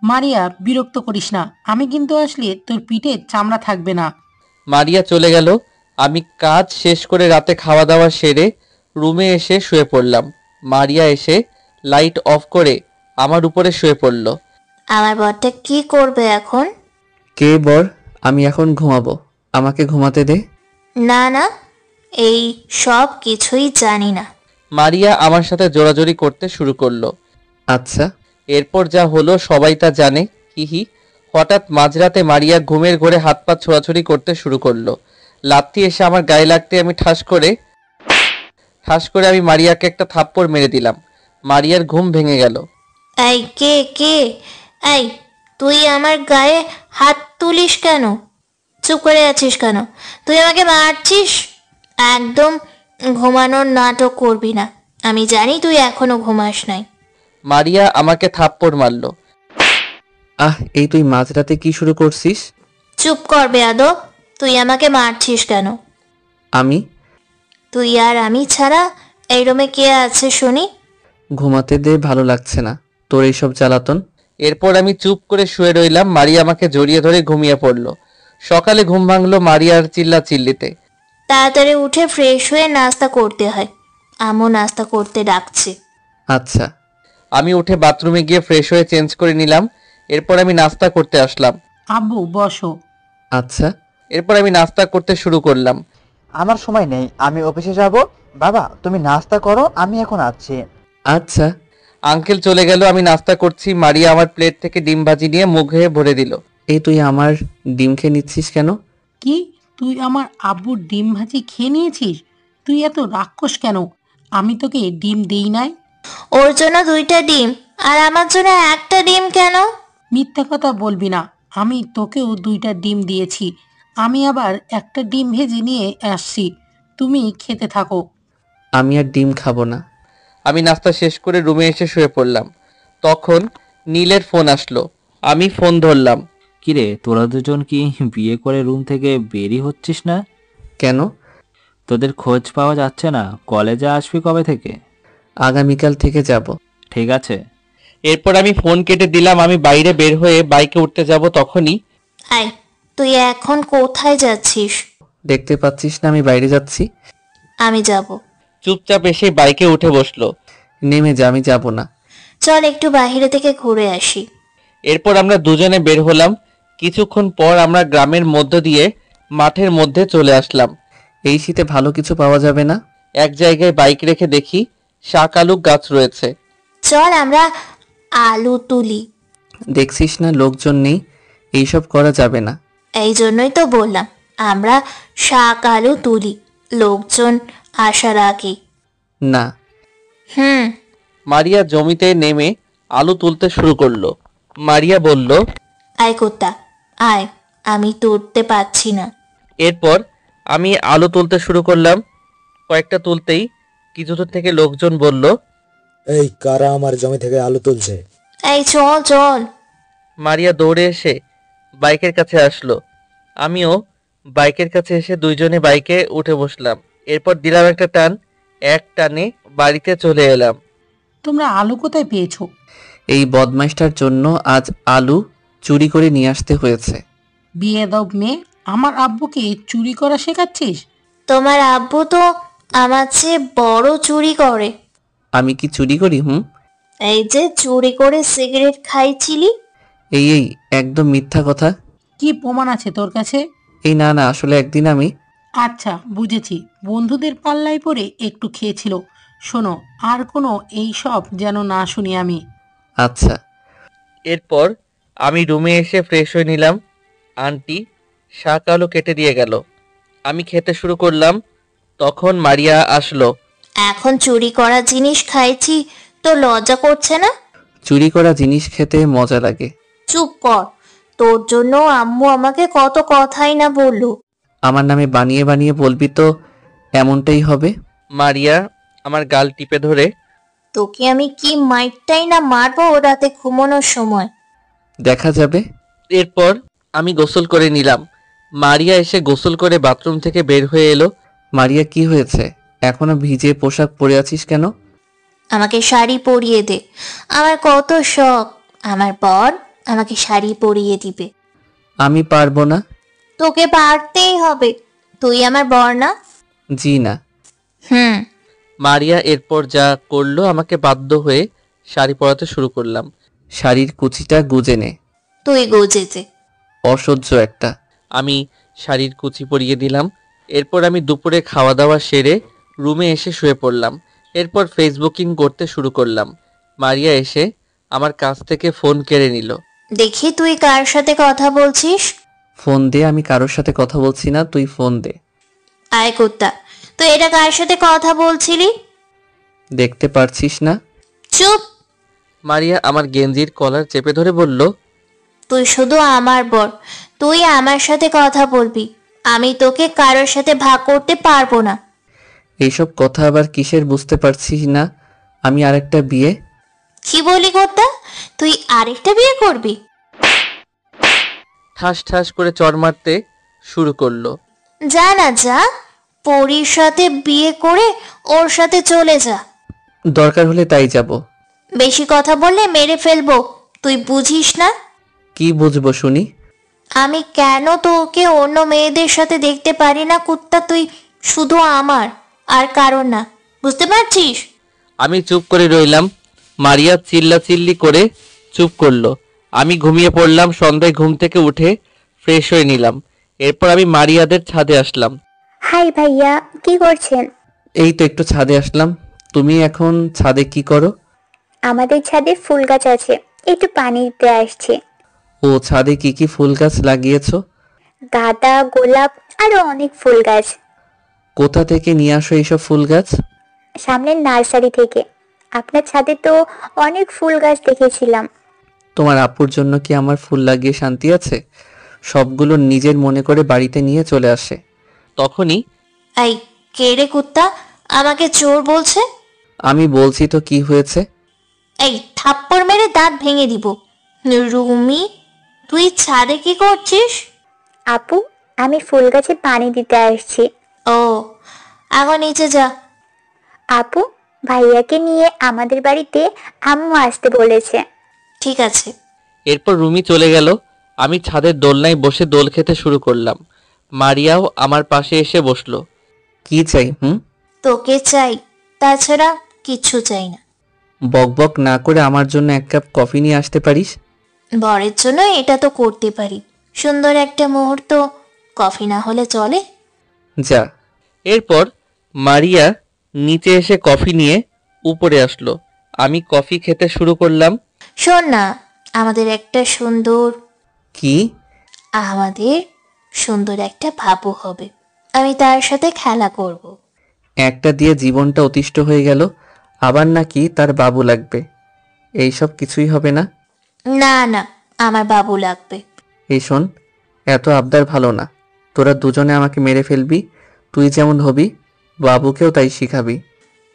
মারিয়া বিরক্ত করিস না, আমি কিন্তু আসলে তোর পিঠে চামড়া থাকবে না। মারিয়া চলে গেল। আমি কাজ শেষ করে রাতে খাওয়া দাওয়া সেরে রুমে এসে শুয়ে পড়লাম। মারিয়া এসে লাইট অফ করে আমার উপরে শুয়ে পড়ল। আমার বরটা কি করবে এখন? কে বর? আমি এখন ঘুমাবো, আমাকে ঘুমাতে দে। না না, এই সব কিছুই জানি না। মারিয়া আমার সাথে জোরাজোরি করতে শুরু করলো। আচ্ছা, এরপর যা হলো সবাই তা জানে। হিহি। হঠাৎ মাঝরাতে মারিয়া ঘুমের ঘোরে হাত পা ছোঁয়াছুড়ি করতে শুরু করলো। লাথি এসে আমার গায়ে লাগতে আমি ঠাস করে আমি মারিয়াকে একটা থাপ্পড় মেরে দিলাম। মারিয়ার ঘুম ভেঙে গেল। এই কে কে? এই তুই আমার গায়ে হাত তুলিস কেন? চুপ করে আছিস কেন? তুই আমাকে মারছিস? একদম ঘুমানোর নাটক করবি না, আমি জানি তুই এখনো ঘুমাস নাই। মারিয়া আমাকে থাপ্পড় মারলো। এই তুই মাঝরাতে কি শুরু করছিস? চুপ কর বেয়াদব, তুই আমাকে মারছিস কেন? আমি? তুই আর আমি ছাড়া এই রুমে কে আছে শুনি? ঘুমাতে দে, ভালো লাগছে না তোর এইসব জ্বালাতন। এরপর আমি চুপ করে শুয়ে রইলাম। মারিয়া আমাকে জড়িয়ে ধরে ঘুমিয়ে পড়লো। সকালে ঘুম ভাঙলো মারিয়ার চিল্লা চিল্লিতে। তাড়াতাড়ি উঠে ফ্রেশ হয়ে নাস্তা করতে হয়, আম্মু নাস্তা করতে ডাকছে। আচ্ছা। আমি উঠে বাথরুমে গিয়ে ফ্রেশ হয়ে চেঞ্জ করে নিলাম। এরপর আমি নাস্তা করতে আসলাম। আব্বু বসো। আচ্ছা। এরপর আমি নাস্তা করতে শুরু করলাম। আমার সময় নেই, আমি অফিসে যাব। বাবা তুমি নাস্তা করো, আমি এখন আসছি। আচ্ছা। আঙ্কেল চলে গেল। আমি নাস্তা করছি। মারিয়া আমার প্লেট থেকে ডিম ভাজি নিয়ে মুখে ভরে দিল। এই তুই আমার ডিম খেয়ে নিচ্ছিস কেন? কি, তুই আমার আব্বুর ডিম ভাজি খেয়ে নিয়েছিস? তুই এত রাক্ষস কেন? আমি তোকে ডিম দেই নাই। ওর জন্য 2টা ডিম আর আমার জন্য 1টা ডিম কেন? মিথ্যা কথা বলবি না, আমি তোকেও 2টা ডিম দিয়েছি। আমি আবার 1টা ডিম ভেজে নিয়ে আসছি, তুমি খেতে থাকো। আমি আর ডিম খাবো না। আমি নাস্তা শেষ করে রুমে এসে শুয়ে পড়লাম। তখন নীলের ফোন আসলো। আমি ফোন ধরলাম। কিরে, তোরা দুজন কি বিয়ে করে রুম থেকে বেরই হচ্ছিস না কেন? তোদের খোঁজ পাওয়া যাচ্ছে না। কলেজে আসবি কবে থেকে? আগামীকাল থেকে যাব। ঠিক আছে। এরপর আমি ফোন কেটে দিলাম। আমি বাইরে বের হয়ে বাইকে উঠতে যাব, তখনই আই তুই এখন কোথায় যাচ্ছিস? দেখতে পাচ্ছিস না আমি বাইরে যাচ্ছি। আমি যাব। চুপচাপ এসে বাইকে উঠে বসলো। নেমে যা, আমি যাব না। চল একটু বাইরে থেকে ঘুরে আসি। এরপর আমরা দুজনে বের হলাম। কিছুক্ষণ পর আমরা গ্রামের মধ্য দিয়ে মাঠের মধ্যে চলে আসলাম। এই শীতে ভালো কিছু পাওয়া যাবে না? এক জায়গায় বাইক রেখে দেখি শাক আলু গাছ রয়েছে। চল আমরা আলু তুলি। দেখছিস না লোকজন নেই, এইসব করা যাবে না। এই জন্যই তো বললাম আমরা শাক আলু তুলি, লোকজন আসার আগে। না। মারিয়া জমিতে নেমে আলু তুলতে শুরু করলো। মারিয়া বলল, আয় কুত্তা আয়, আমি তুলতে পারছি না। এরপর আমি আলু তুলতে শুরু করলাম। কয়েকটা তুলতেই কিছু দূর থেকে লোকজন বলল, এই কারা আমার জমি থেকে আলু তুলছে? এই চল চল। মারিয়া দৌড়ে এসে বাইকের কাছে আসলো। আমিও বাইকের কাছে এসে দুইজনে বাইকে উঠে বসলাম। এরপর দিলাম একটা টান। এক টানে বাড়িতে চলে এলাম। তোমরা আলু কোথায় পেয়েছো? এই বদমাইশটার জন্য আজ আলু চুরি করে নিয়ে আসতে হয়েছে। বিয়েদব মেয়ে, আমার আব্বুকে চুরি করা শেখাচ্ছিস? তোমার আব্বু তো আমার চেয়ে বড় চুরি করে। আমি কি চুরি করি? এই যে চুরি করে সিগারেট খাইছিলি। এই একদম মিথ্যা কথা। কি প্রমাণ আছে তোর কাছে? এই না আসলে একদিন আমি। আচ্ছা বুঝেছি, বন্ধুদের পাল্লায় পড়ে একটু খেয়েছিল। শোনো, আর কোনো এই সব যেন না শুনি আমি। আচ্ছা। এরপর আমি রুমে এসে ফ্রেশ হয়ে নিলাম। আন্টি শাক আলু কেটে দিয়ে গেল, আমি খেতে শুরু করলাম। তখন মারিয়া আসলো। এখন চুরি করা জিনিস খাইছি তো লজ্জা করছে না? চুরি করা জিনিস খেতে মজা লাগে। চুপ কর, তোর জন্য আম্মু আমাকে কত কথাই না বললো। আমার নামে বানিয়ে বানিয়ে বলবি তো এমনটাই হবে। মারিয়া আমার গাল টিপে ধরে, তোকে আমি কি মাইরটাই না মারবো রাতে ঘুমানোর সময়। দেখা যাবে। এরপর আমি গোসল করে নিলাম। মারিয়া এসে গোসল করে বাথরুম থেকে বের হয়ে এলো। মারিয়া কি হয়েছে? এখনো ভিজে পোশাক পরে আছিস কেন? আমাকে শাড়ি পরিয়ে দে, আমার কত শখ আমার বর আমাকে শাড়ি পরিয়ে দিবে। আমি পারবো না। তোকে পারতেই হবে, তুই আমার বর না? জি না। মারিয়া এরপর যা করলো আমাকে বাধ্য হয়ে শাড়ি পরাতে শুরু করলাম। শাড়ির কুচিটা গুজে নে। তুই গুজেতে। অসহ্য একটা। আমি শাড়ির কুচি পরিয়ে দিলাম। এরপর আমি দুপুরে খাওয়া দাওয়া সেরে রুমে এসে শুয়ে পড়লাম। এরপর ফেসবুকিং করতে শুরু করলাম। মারিয়া এসে আমার কাছ থেকে ফোন কেড়ে নিল। দেখি তুই কার সাথে কথা বলছিস। ফোন দে। আমি কারোর সাথে কথা বলছি না, তুই ফোন দে। আয় কুত্তা, তুই এটা কার সাথে কথা বলছিলি? দেখতে পারছিস না? চুপ। মারিয়া আমার গেঞ্জির কলার চেপে ধরে বলল, তুই শুধু আমার বর, তুই আমার সাথে কথা বলবি, আমি তোকে কারোর সাথে ভাগ করতে পারবো না। এইসব কথা আবার কিসের বুঝতে পারছিস না? আমি আরেকটা বিয়ে। কি বলি কুত্তা, তুই আরেকটা বিয়ে করবি? ঠাস ঠাস করে চড় মারতে শুরু করলো। যা না যা, পরীর সাথে বিয়ে করে ওর সাথে চলে যা। দরকার হলে তাই যাব। বেশি কথা বললে মেরে ফেলবো, তুই বুঝিস না? কি বুঝবো শুনি? আমি কেন তোকে অন্য মেয়েদের সাথে দেখতে পারি না কুত্তা, তুই শুধু আমার আর কারণ না, বুঝতে পারছিস? আমি চুপ করে রইলাম। মারিয়া চিল্লাচিল্লি করে চুপ করলো। আমি ঘুমিয়ে পড়লাম। সন্ধ্যায় ঘুম থেকে উঠে ফ্রেশ হয়ে নিলাম। এরপর আমি মারিয়াদের ছাদে আসলাম। হাই ভাইয়া, কি করছেন? এই তো একটু ছাদে আসলাম। তুমি এখন ছাদে কি করো? আমাদের ছাদে ফুল গাছ আছে, একটু পানি দিতে আসছি। ও, ছাদে কি কি ফুল গাছ লাগিয়েছো? গাঁদা, গোলাপ আরো অনেক ফুল গাছ। কোথা থেকে নিয়ে আসো এইসব ফুল গাছ? সামনের নার্সারি থেকে। আপনার ছাদে তো অনেক ফুল গাছ দেখেছিলাম। তোমার আপুর জন্য কি আমার ফুল লাগিয়ে শান্তি আছে? সবগুলো নিজের মনে করে বাড়িতে নিয়ে চলে আসে। তখনই এই কে রে কুত্তা, আমাকে চোর বলছে? আমি বলছি তো কি হয়েছে। এই থাপ্পড় মেরে দাঁত ভেঙে দিব। রুমি, তুই ছাদে কি করছিস? আপু, আমি ফুল গাছে পানি দিতে আসছি। ও, এখন নিচে যা। আপু, ভাইয়াকে নিয়ে আমাদের বাড়িতে আম্মু আসতে বলেছে। ঠিক আছে। এরপর রুমি চলে গেল। আমি ছাদের দোলনায় বসে দোল খেতে শুরু করলাম। মারিয়াও আমার পাশে এসে বসলো। কি চাই? তোকে চাই, তাছাড়া কিচ্ছু চাই না। বকবক না করে আমার জন্য এক কাপ কফি নিয়ে আসতে পারিস? বরের জন্য এটা তো করতে পারি, সুন্দর একটা মুহূর্ত, কফি না হলে চলে? যা। এরপর মারিয়া নিচে এসে কফি নিয়ে উপরে আসলো। আমি কফি খেতে শুরু করলাম। শোন না, আমাদের একটা সুন্দর কি? আমাদের সুন্দর একটা বাবু হবে, আমি তার সাথে খেলা করব। একটা দিয়ে জীবনটা অতিষ্ঠ হয়ে গেল, আবার নাকি তার বাবু লাগবে। এইসব কিছুই হবে না। না না, আমার বাবু লাগবে। এই শোন, এত আবদার ভালো না। তোরা দুজনে আমাকে মেরে ফেলবি। তুই যেমন হবি বাবুকেও তাই শিখাবি।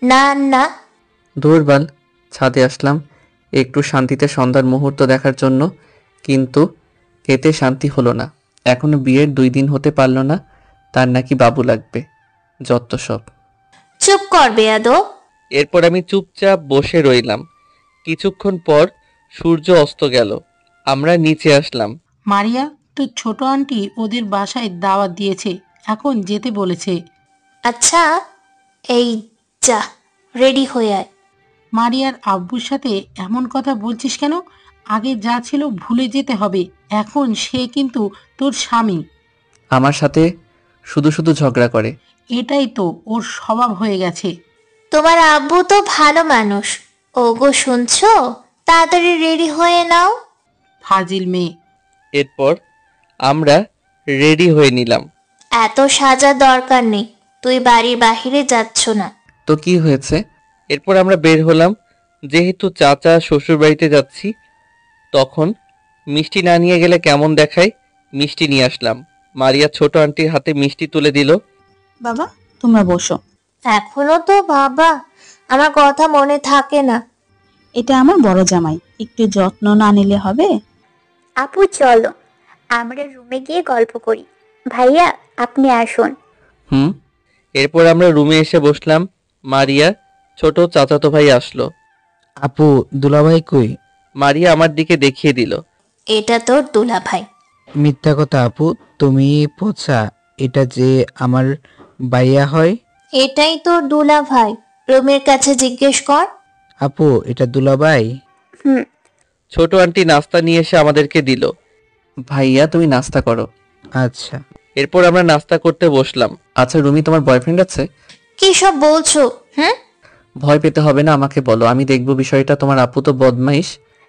না না। দুর্বল। ছাদে আসলাম একটু শান্তিতে সন্ধ্যার মুহূর্ত দেখার জন্য, কিন্তু এতে শান্তি হলো না। এখনো বিয়ের 2 দিন হতে পারল না, তার নাকি বাবু লাগবে। যত সব। চুপ কর বেয়াদব। এরপর আমি চুপচাপ বসে রইলাম। কিছুক্ষণ পর সূর্য অস্ত গেল। আমরা নিচে আসলাম। মারিয়া, তো ছোট আন্টি ওদের বাসায় দাওয়াত দিয়েছে, এখন যেতে বলেছে। আচ্ছা, এই যা রেডি হয়ে আয়। মারিয়ার আব্বুর সাথে এমন কথা বলছিস কেন? আগে যা ছিল ভুলে যেতে হবে, এখন সে কিন্তু তোর স্বামী। আমার সাথে শুধু শুধু ঝগড়া করে। এটাই তো ওর স্বভাব হয়ে গেছে। তোমার আব্বু তো ভালো মানুষ। ওগো শুনছো, তাড়াতাড়ি রেডি হয়ে নাও। ফাজিল মেয়ে। এরপর আমরা রেডি হয়ে নিলাম। এত সাজার দরকার নেই, তুই বাড়ির বাহিরে যাচ্ছ না। তো কি হয়েছে? এরপর আমরা বের হলাম। যেহেতু চাচা শ্বশুর বাড়িতে যাচ্ছি, তখন মিষ্টি না নিয়ে গেলে কেমন দেখায়, মিষ্টি নিয়ে আসলাম। মারিয়া ছোট আন্টির হাতে মিষ্টি তুলে দিল। বাবা তোমরা বসো। এখনো তো বাবা, আমার কথা মনে থাকে না। এটা আমার বড় জামাই, একটু যত্ন না নিলে হবে? আপু চলো আমরা রুমে গিয়ে গল্প করি। ভাইয়া আপনি আসুন। এরপর আমরা রুমে এসে বসলাম। মারিয়া ছোট চাচাতো ভাই আসলো। আপু দুলাভাই কই? মারিয়া আমার দিকে দেখিয়ে দিল। এটা তোর দুলা ভাই। মিথ্যা কথা আপু, তুমি পোছা এটা যে আমার ভাইয়া হয়। এটাই তোর দুলা ভাই, রুমের কাছে জিজ্ঞেস কর। আপু এটা দুলাভাই? ছোট আন্টি নাস্তা নিয়ে এসে আমাদেরকে দিল। ভাইয়া তুমি নাস্তা করো। আচ্ছা। এরপর আমরা নাস্তা করতে বসলাম। আচ্ছা রুমি, তোমার বয়ফ্রেন্ড আছে? কি সব বলছো? ভয় পেতে হবে না, আমাকে বলো, আমি দেখবো বিষয়টা। তোমার আপু তো বদমাইশ।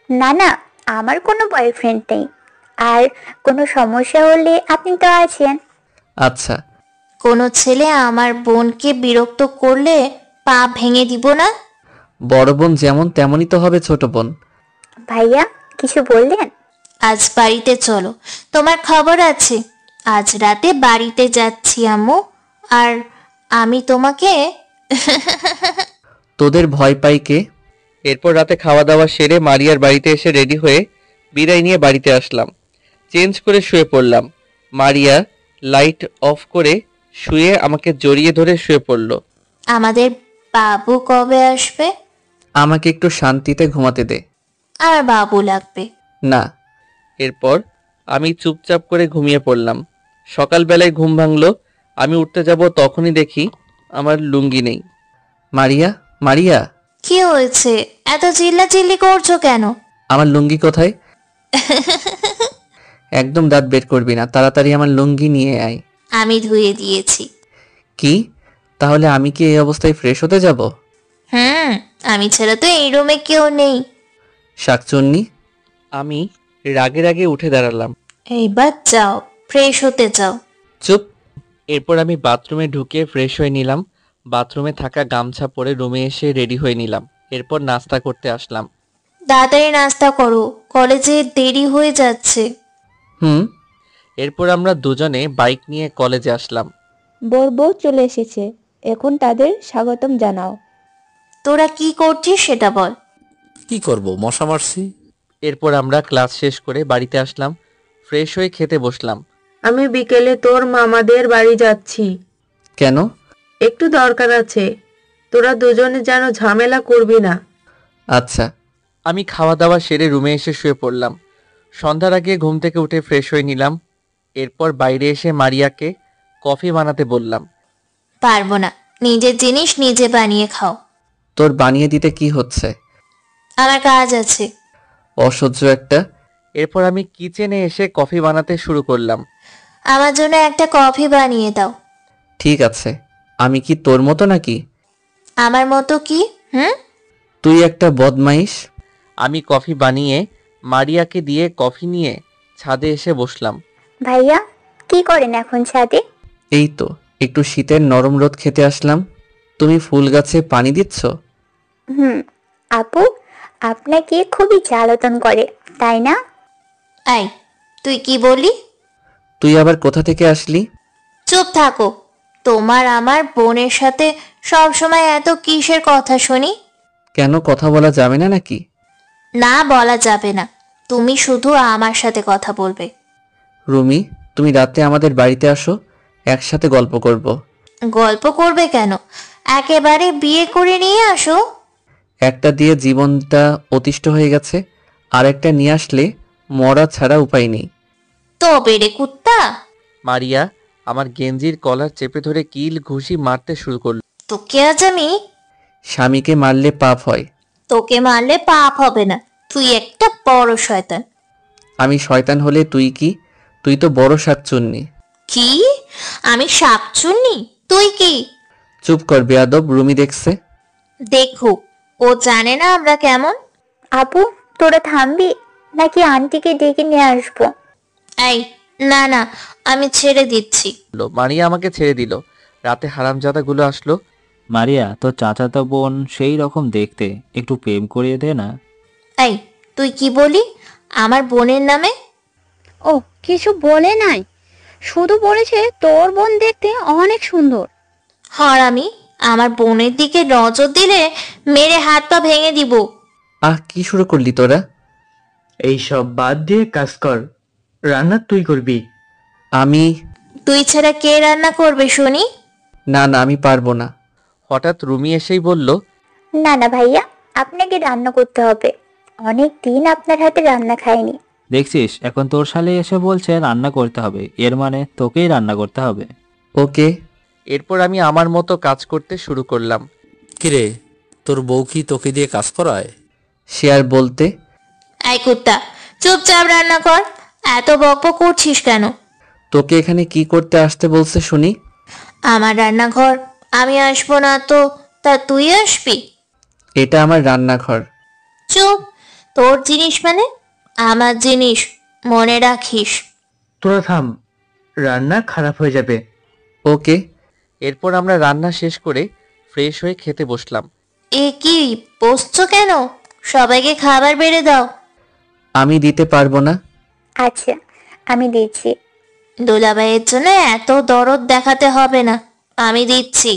না না, আমার কোনো বয়ফ্রেন্ড নেই, আর কোনো সমস্যা হলে আপনি তো আছেন। আচ্ছা। কোনো ছেলে আমার বোনকে বিরক্ত করলে পা ভেঙে দিব না। বড় বোন যেমন তেমনই তো হবে ছোট বোন। ভাইয়া কিছু বললেন? আজ বাড়িতে চলো, তোমার খবর আছে। আজ রাতে বাড়িতে যাচ্ছি আম্মু, আর আমি তোমাকে তোদের ভয় পাই কে? এরপর রাতে খাওয়া দাওয়া সেরে মারিয়ার বাড়িতে এসে রেডি হয়ে বিদায় নিয়ে বাড়িতে আসলাম। চেঞ্জ করে শুয়ে পড়লাম। মারিয়া লাইট অফ করে শুয়ে আমাকে জড়িয়ে ধরে শুয়ে পড়ল। আমাদের বাবু কবে আসবে? আমাকে একটু শান্তিতে ঘুমাতে দে। আর বাবু লাগবে না। এরপর আমি চুপচাপ করে ঘুমিয়ে পড়লাম। সকালবেলায় ঘুম ভাঙলো। আমি উঠতে যাব, তখনই দেখি আমার লুঙ্গি নেই। মারিয়া, মারিয়া। কি হয়েছে? এত চিল্লাচিল্লি করছো কেন? আমার লুঙ্গি কোথায়? একদম দাঁত বের করবি না, তাড়াতাড়ি আমার লুঙ্গি নিয়ে আয়। আমি ধুয়ে দিয়েছি। কি? তাহলে আমি কি এই অবস্থায় ফ্রেশ হতে যাব? আমি ছাড়া তো এই রুমে কেউ নেই। শাকচুন্নি। আমি রাগে রাগে উঠে দাঁড়ালাম। এইবার যাও, ফ্রেশ হতে যাও। চুপ। এরপর আমি বাথরুমে ঢুকে ফ্রেশ হয়ে নিলাম। বাথরুমে থাকা গামছা পরে রুমে এসে রেডি হয়ে নিলাম। এরপর নাস্তা করতে আসলাম। তাড়াতাড়ি নাস্তা করো, কলেজে দেরি হয়ে যাচ্ছে। এরপর আমরা দুজনে বাইক নিয়ে কলেজে আসলাম। বোর বউ চলে এসেছে, এখন তাদের স্বাগতম জানাও। তোরা কি করছিস সেটা বল। কি করব, মশা মারছি। এরপর আমরা ক্লাস শেষ করে বাড়িতে আসলাম। ফ্রেশ হয়ে খেতে বসলাম। আমি বিকেলে তোর মামাদের বাড়ি যাচ্ছি। কেন? একটু দরকার আছে, তোরা দুজনে যেন ঝামেলা করবি না। আচ্ছা। আমি খাওয়া দাওয়া সেরে রুমে এসে শুয়ে পড়লাম। সন্ধ্যার আগে ঘুম থেকে উঠে ফ্রেশ হয়ে নিলাম। এরপর বাইরে এসে মারিয়াকে কফি বানাতে বললাম। পারবো না, নিজের জিনিস নিজে বানিয়ে খাও। তোর বানিয়ে দিতে কি হচ্ছে? আমার কাজ আছে। অসহ্য একটা। এরপর আমি কিচেনে এসে কফি বানাতে শুরু করলাম। আমার জন্য একটা কফি বানিয়ে দাও। ঠিক আছে। আমি কি তোর মতো নাকি? আমার মতো কি? তুই একটা বদমাইশ। আমি কফি বানিয়ে মারিয়াকে দিয়ে কফি নিয়ে ছাদে এসে বসলাম। ভাইয়া কি করেন এখন ছাদে? এই তো একটু শীতের নরম রোদ খেতে আসলাম। তুমি ফুল গাছে পানি দিচ্ছ? আপু আপনাকে খুবই জ্বালাতন করে, তাই না? এই তুই কি বলি? তুই আবার কোথা থেকে আসলি? চুপ থাকো। তোমার আমার বোনের সাথে সব সময় এত কিসের কথা শুনি? কেন, কথা বলা যাবে না নাকি? না, বলা যাবে না। তুমি শুধু আমার সাথে কথা বলবে। রুমি, তুমি রাতে আমাদের বাড়িতে আসো, একসাথে গল্প করব। গল্প করবে কেন? একেবারে বিয়ে করে নিয়ে আসো। একটা দিয়ে জীবনটা অতিষ্ঠ হয়ে গেছে, আর একটা নিয়ে আসলে মরা ছাড়া উপায় নেই। তো তবে রে কুত্তা, মারিয়া আমার গেঞ্জির কলার চেপে ধরে কিল ঘুষি মারতে শুরু করলো। তোকে আজ আমি স্বামীকে মারলে পাপ হয়। তোকে মারলে পাপ হবে না, তুই একটা বড় শয়তান। আমি শয়তান হলে তুই কি? তুই তো বড় শাকচুন্নি। কি? আমি শাকচুন্নি? তুই কি? চুপ কর বেয়াদব, রুমি দেখছে। দেখুক, ও জানে না আমরা কেমন। আপু তোরা থামবি নাকি আন্টিকে ডেকে নিয়ে আসবো? এই না না, আমি ছেড়ে দিচ্ছি। মারিয়া আমাকে ছেড়ে দিল। রাতে হারামজাদাগুলো আসলো। মারিয়া, তোর চাচাতো বোন সেই রকম দেখতে, একটু প্রেম করিয়ে দে না। এই তুই কি বলি আমার বোনের নামে? ও কিছু বলে নাই, শুধু বলেছে তোর বোন দেখতে অনেক সুন্দর। হারামি, আমার বোনের দিকে নজর দিলে মেরে হাত পা ভেঙে দিব। কি শুরু করলি তোরা? এইসব বাদ দিয়ে কাজ কর, রান্না তুই করবি। আমি? তুই ছাড়া কে রান্না করবে শুনি? না না, আমি পারবো না। হঠাৎ রুমি এসেই বলল, না না ভাইয়া, আপনাকে রান্না করতে হবে, অনেক দিন আপনার হাতে রান্না খাইনি। দেখছিস, এখন তোর শালে এসে বলছে রান্না করতে হবে, এর মানে তোকেই রান্না করতে হবে। ওকে। এরপর আমি আমার মতো কাজ করতে শুরু করলাম। কিরে, তোর বউ কি তোকে দিয়ে কাজ করায়? সে আর বলতে। এই কুত্তা, চুপচাপ রান্না কর, এত বকবক করছিস কেন? তোকে এখানে কি করতে আসতে বলছে শুনি? আমার রান্নাঘর, আমি আসবো না তো তা তুই আসবি? এটা আমার রান্নাঘর। চুপ, তোর জিনিস মানে আমার জিনিস, মনে রাখিস। তোরা থাম, রান্না খারাপ হয়ে যাবে। ওকে। এরপর আমরা রান্না শেষ করে ফ্রেশ হয়ে খেতে বসলাম। এ কি বসছো কেন? সবাইকে খাবার বেড়ে দাও। আমি দিতে পারবো না। আচ্ছা আমি দিচ্ছি। দুলাভাইয়ের জন্য এত দরদ দেখাতে হবে না, আমি দিচ্ছি।